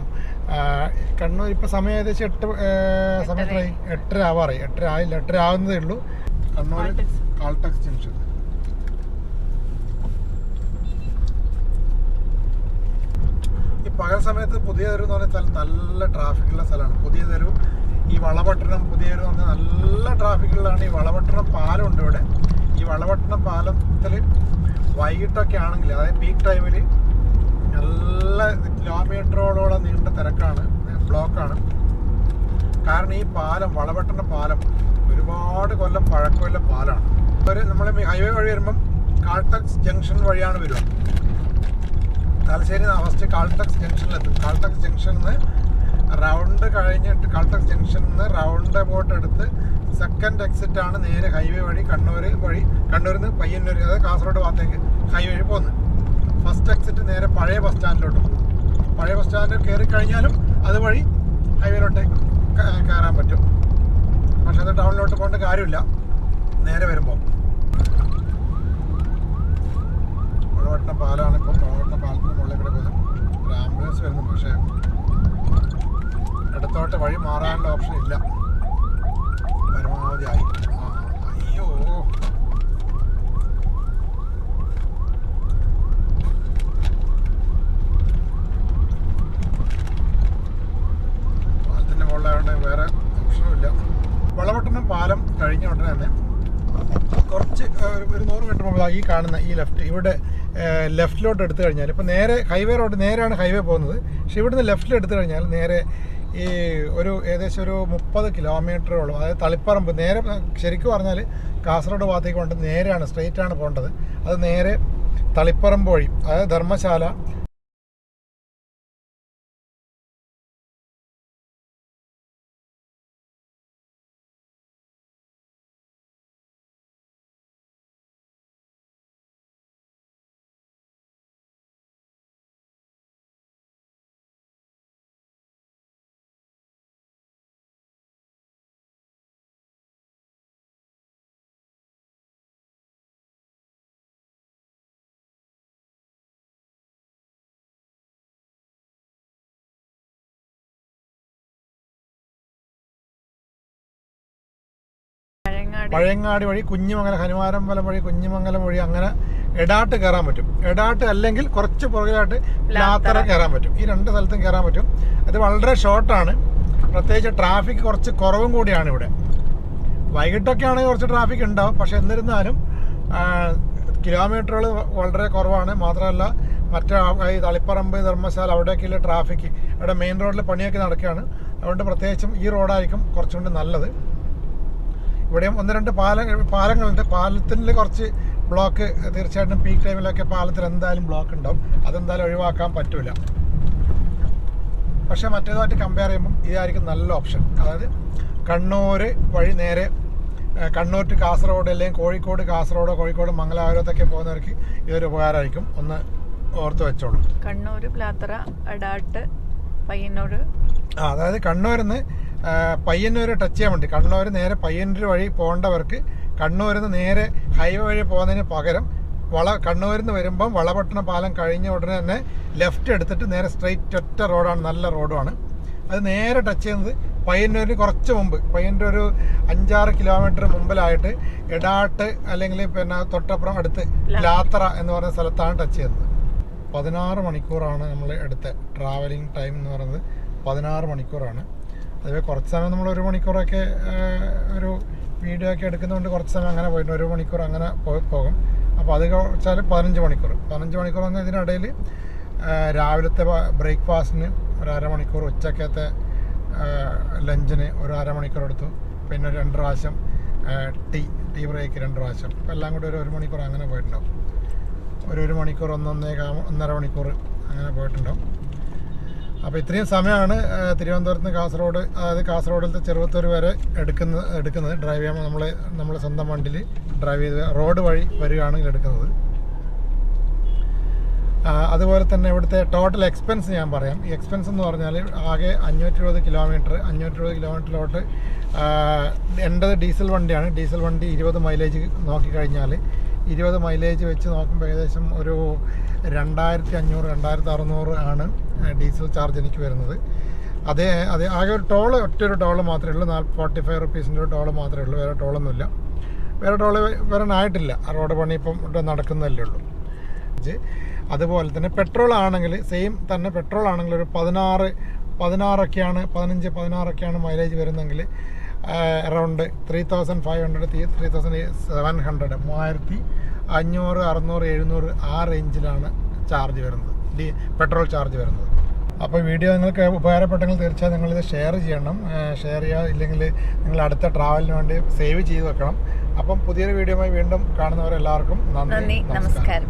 സമയം ഏകദേശം 8:30 ആവാറായി. 8:00 ആവുന്നതേ ഉള്ളൂ. Kannur Caltex junction. ഈ പകൽ സമയത്ത് പുതിയ തെരു എന്ന് പറഞ്ഞാൽ നല്ല ട്രാഫിക്കുള്ള സ്ഥലമാണ്. പുതിയ തെരു, ഈ വളപട്ടണം, പുതിയ തെരു എന്ന് പറഞ്ഞാൽ നല്ല ട്രാഫിക്കുള്ളതാണ്. ഈ വളപട്ടണം പാലമുണ്ട് ഇവിടെ. ഈ വളപട്ടണം പാലത്തിൽ വൈകിട്ടൊക്കെ ആണെങ്കിൽ, അതായത് പീക്ക് ടൈമിൽ നല്ല കിലോമീറ്ററോളം നീണ്ട തിരക്കാണ്, ബ്ലോക്കാണ്. കാരണം ഈ പാലം, വളപട്ടണ പാലം ഒരുപാട് കൊല്ലം പഴക്കമുള്ള പാലമാണ്. നമ്മൾ ഹൈവേ വഴി വരുമ്പം കാൾടെക്സ് ജംഗ്ഷൻ വഴിയാണ് വരിക. തലശ്ശേരി ഫസ്റ്റ് കാൾടെക്സ് ജംഗ്ഷനിലെത്തും. കാൾടെക്സ് ജംഗ്ഷനിൽ നിന്ന് റൗണ്ട് കഴിഞ്ഞിട്ട് കാൾടെക്സ് ജംഗ്ഷനിൽ നിന്ന് റൗണ്ട് അബൌട്ട് എടുത്ത് സെക്കൻഡ് എക്സിറ്റ് ആണ് നേരെ ഹൈവേ വഴി കണ്ണൂരിൽ നിന്ന് പയ്യന്നൂർ, അതായത് കാസർഗോഡ് ഭാഗത്തേക്ക് ഹൈവേ വഴി പോകുന്നത്. ഫസ്റ്റ് എക്സിറ്റ് നേരെ പഴയ ബസ് സ്റ്റാൻഡിലോട്ട് പോകും. പഴയ ബസ് സ്റ്റാൻഡിൽ കയറി കഴിഞ്ഞാലും അതുവഴി ഹൈവേയിലോട്ട് കയറാൻ പറ്റും. പക്ഷെ അത് ടൗണിലോട്ട് പോകേണ്ട കാര്യമില്ല നേരെ വരുമ്പോൾ. വളപട്ടണ പാലമാണ് ഇപ്പോൾ. വളപട്ടണ പാലത്തിന് മുകളിൽ കൂടെ പോകുന്നത് ഒരു ആംബുലൻസ് വരുന്നു. പക്ഷേ ഇടത്തോട്ട് വഴി മാറാനുള്ള ഓപ്ഷൻ ഇല്ല. പരമാവധി ആയി. അയ്യോ, പാലത്തിൻ്റെ മുകളിലായതുകൊണ്ട് വേറെ ഓപ്ഷനും ഇല്ല. വളപട്ടണം പാലം കഴിഞ്ഞ ഉടനെ തന്നെ കുറച്ച് ഒരു 100 മീറ്റർ മുമ്പ് ഈ കാണുന്ന ഈ ലെഫ്റ്റ്, ഇവിടെ ലെഫ്റ്റിലോട്ട് എടുത്തു കഴിഞ്ഞാൽ, ഇപ്പോൾ നേരെ ഹൈവേ റോഡ് നേരെയാണ് ഹൈവേ പോകുന്നത്. പക്ഷെ ഇവിടുന്ന് ലെഫ്റ്റിൽ എടുത്തു കഴിഞ്ഞാൽ നേരെ ഈ ഏകദേശം ഒരു 30 കിലോമീറ്ററോളം, അതായത് തളിപ്പറമ്പ് നേരെ, ശരിക്കും പറഞ്ഞാൽ കാസർഗോഡ് ഭാഗത്തേക്ക് കൊണ്ട് നേരെയാണ്, സ്ട്രെയിറ്റ് ആണ് പോകേണ്ടത്. അത് നേരെ തളിപ്പറമ്പ് വഴി, അതായത് ധർമ്മശാല, പഴയങ്ങാടി വഴി കുഞ്ഞിമംഗലം, ഹനുമാരമ്പലം വഴി കുഞ്ഞിമംഗലം വഴി അങ്ങനെ എടാട്ട് കയറാൻ പറ്റും. എടാട്ട് അല്ലെങ്കിൽ കുറച്ച് പുറകിലായിട്ട് ലാത്തറ കയറാൻ പറ്റും. ഈ 2 സ്ഥലത്തും കയറാൻ പറ്റും. അത് വളരെ ഷോർട്ടാണ്. പ്രത്യേകിച്ച് ട്രാഫിക് കുറച്ച് കുറവും കൂടിയാണ് ഇവിടെ. വൈകിട്ടൊക്കെ ആണെങ്കിൽ കുറച്ച് ട്രാഫിക് ഉണ്ടാവും. പക്ഷെ എന്നിരുന്നാലും കിലോമീറ്ററുകൾ വളരെ കുറവാണ്. മാത്രമല്ല ഈ തളിപ്പറമ്പ്, ധർമ്മശാല അവിടെയൊക്കെയുള്ള ട്രാഫിക്, അവിടെ മെയിൻ റോഡിൽ പണിയൊക്കെ നടക്കുകയാണ്. അതുകൊണ്ട് പ്രത്യേകിച്ചും ഈ റോഡായിരിക്കും കുറച്ചുകൂടി നല്ലത്. ഇവിടെയും 1-2 പാലങ്ങളുണ്ട്. പാലത്തിൽ കുറച്ച് ബ്ലോക്ക് തീർച്ചയായിട്ടും പീക്ക് ടൈമിലൊക്കെ പാലത്തിൽ എന്തായാലും ബ്ലോക്ക് ഉണ്ടാവും. അതെന്തായാലും ഒഴിവാക്കാൻ പറ്റില്ല. പക്ഷേ മറ്റേതുമായിട്ട് കമ്പയർ ചെയ്യുമ്പം ഇതായിരിക്കും നല്ല ഓപ്ഷൻ. അതായത് കണ്ണൂർ വഴി നേരെ കണ്ണൂർ ടു കാസർഗോഡ്, അല്ലെങ്കിൽ കോഴിക്കോട് കാസർഗോഡോ കോഴിക്കോട് മംഗലാപുരത്തൊക്കെ പോകുന്നവർക്ക് ഇതൊരു ഉപകാരമായിരിക്കും. ഒന്ന് ഓർത്ത് വെച്ചോളൂ. കണ്ണൂർ, പ്ലാത്തറ, എടാട്ട്, പയ്യന്നൂർ. അതായത് കണ്ണൂരിൽ നിന്ന് പയ്യന്നൂർ ടച്ച് ചെയ്യാൻ വേണ്ടി, കണ്ണൂർ നേരെ പയ്യന്നൂർ വഴി പോകേണ്ടവർക്ക് കണ്ണൂരിൽ നിന്ന് നേരെ ഹൈവേ വഴി പോകുന്നതിന് പകരം കണ്ണൂരിൽ നിന്ന് വരുമ്പം വളപട്ടണ പാലം കഴിഞ്ഞ ഉടനെ തന്നെ ലെഫ്റ്റ് എടുത്തിട്ട് നേരെ സ്ട്രെയിറ്റ് ഒറ്റ റോഡാണ്, നല്ല റോഡുമാണ്. അത് നേരെ ടച്ച് ചെയ്യുന്നത് പയ്യന്നൂരിന് കുറച്ച് മുമ്പ്, പയ്യന്നൂർ ഒരു 5-6 കിലോമീറ്റർ മുമ്പിലായിട്ട് എടാട്ട് അല്ലെങ്കിൽ പിന്നെ തൊട്ടപ്പുറം അടുത്ത് ലാത്തറ എന്ന് പറയുന്ന സ്ഥലത്താണ് ടച്ച് ചെയ്യുന്നത്. 16 മണിക്കൂറാണ് നമ്മൾ എടുത്ത ട്രാവലിംഗ് ടൈം എന്ന് പറയുന്നത്. 16 മണിക്കൂറാണ്. അതുപോലെ കുറച്ച് സമയം നമ്മൾ 1 മണിക്കൂറൊക്കെ ഒരു വീഡിയോ ഒക്കെ എടുക്കുന്നതുകൊണ്ട് കുറച്ച് സമയം അങ്ങനെ പോയിട്ട് 1 മണിക്കൂർ അങ്ങനെ പോകും. അപ്പോൾ അത് വെച്ചാൽ 15 മണിക്കൂർ. 15 മണിക്കൂർ എന്ന് ഇതിനിടയിൽ രാവിലത്തെ ബ്രേക്ക്ഫാസ്റ്റിന് ഒരു അരമണിക്കൂർ, ഉച്ചക്കത്തെ ലഞ്ചിന് ഒരു അരമണിക്കൂർ എടുത്തു, പിന്നെ 2 പ്രാവശ്യം ടീ ബ്രേക്ക് 2 പ്രാവശ്യം. അപ്പോൾ എല്ലാം കൂടി ഒരു 1 മണിക്കൂർ അങ്ങനെ പോയിട്ടുണ്ടാവും. ഒരു 1 മണിക്കൂർ 1.5 മണിക്കൂർ അങ്ങനെ പോയിട്ടുണ്ടാവും. അപ്പോൾ ഇത്രയും സമയമാണ് തിരുവനന്തപുരത്ത് നിന്ന് കാസർഗോഡ്, അതായത് കാസർഗോഡിലത്തെ ചെറുവത്തൂർ വരെ എടുക്കുന്നത് ഡ്രൈവ് ചെയ്യുമ്പോൾ നമ്മൾ സ്വന്തം വണ്ടിയിൽ ഡ്രൈവ് ചെയ്ത് റോഡ് വഴി വരികയാണെങ്കിൽ എടുക്കുന്നത്. അതുപോലെ തന്നെ ഇവിടുത്തെ ടോട്ടൽ എക്സ്പെൻസ് ഞാൻ പറയാം. ഈ എക്സ്പെൻസ് എന്ന് പറഞ്ഞാൽ ആകെ 520 കിലോമീറ്ററിലോട്ട് എൻ്റെത് ഡീസൽ വണ്ടിയാണ്. ഡീസൽ വണ്ടി 20 മൈലേജ് നോക്കിക്കഴിഞ്ഞാൽ 20 മൈലേജ് വെച്ച് നോക്കുമ്പോൾ ഏകദേശം ഒരു 2500-2600 ആണ് ഡീസൽ ചാർജ് എനിക്ക് വരുന്നത്. അതേ ആകെ ഒരു ഒറ്റൊരു ടോള് മാത്രമേ ഉള്ളൂ. 45 റുപ്പീസിൻ്റെ ഒരു ടോള് മാത്രമേ ഉള്ളൂ. വേറെ ടോളൊന്നുമില്ല. വേറെ ടോള് വരാനായിട്ടില്ല. റോഡ് പണി ഇപ്പം ഇവിടെ നടക്കുന്നതല്ലേ ഉള്ളൂ. അതുപോലെ തന്നെ പെട്രോൾ ആണെങ്കിൽ സെയിം തന്നെ. പെട്രോൾ ആണെങ്കിൽ ഒരു 16-ഒക്കെയാണ് 15-16 മൈലേജ് വരുന്നെങ്കിൽ അറൗണ്ട് 3500 3700 500, 600, 700 ആ റേഞ്ചിലാണ് ചാർജ് വരുന്നത്, പെട്രോൾ ചാർജ് വരുന്നത്. അപ്പോൾ വീഡിയോ നിങ്ങൾക്ക് ഉപകാരപ്പെട്ടെങ്കിൽ തീർച്ചയായും നിങ്ങളിത് ഷെയർ ചെയ്യണം. ഷെയർ ചെയ്യുക, ഇല്ലെങ്കിൽ നിങ്ങൾ അടുത്ത ട്രാവലിന് വേണ്ടി സേവ് ചെയ്ത് വെക്കണം. അപ്പം പുതിയൊരു വീഡിയോയുമായി വീണ്ടും കാണുന്നവരെല്ലാവർക്കും നന്ദി, നമസ്കാരം.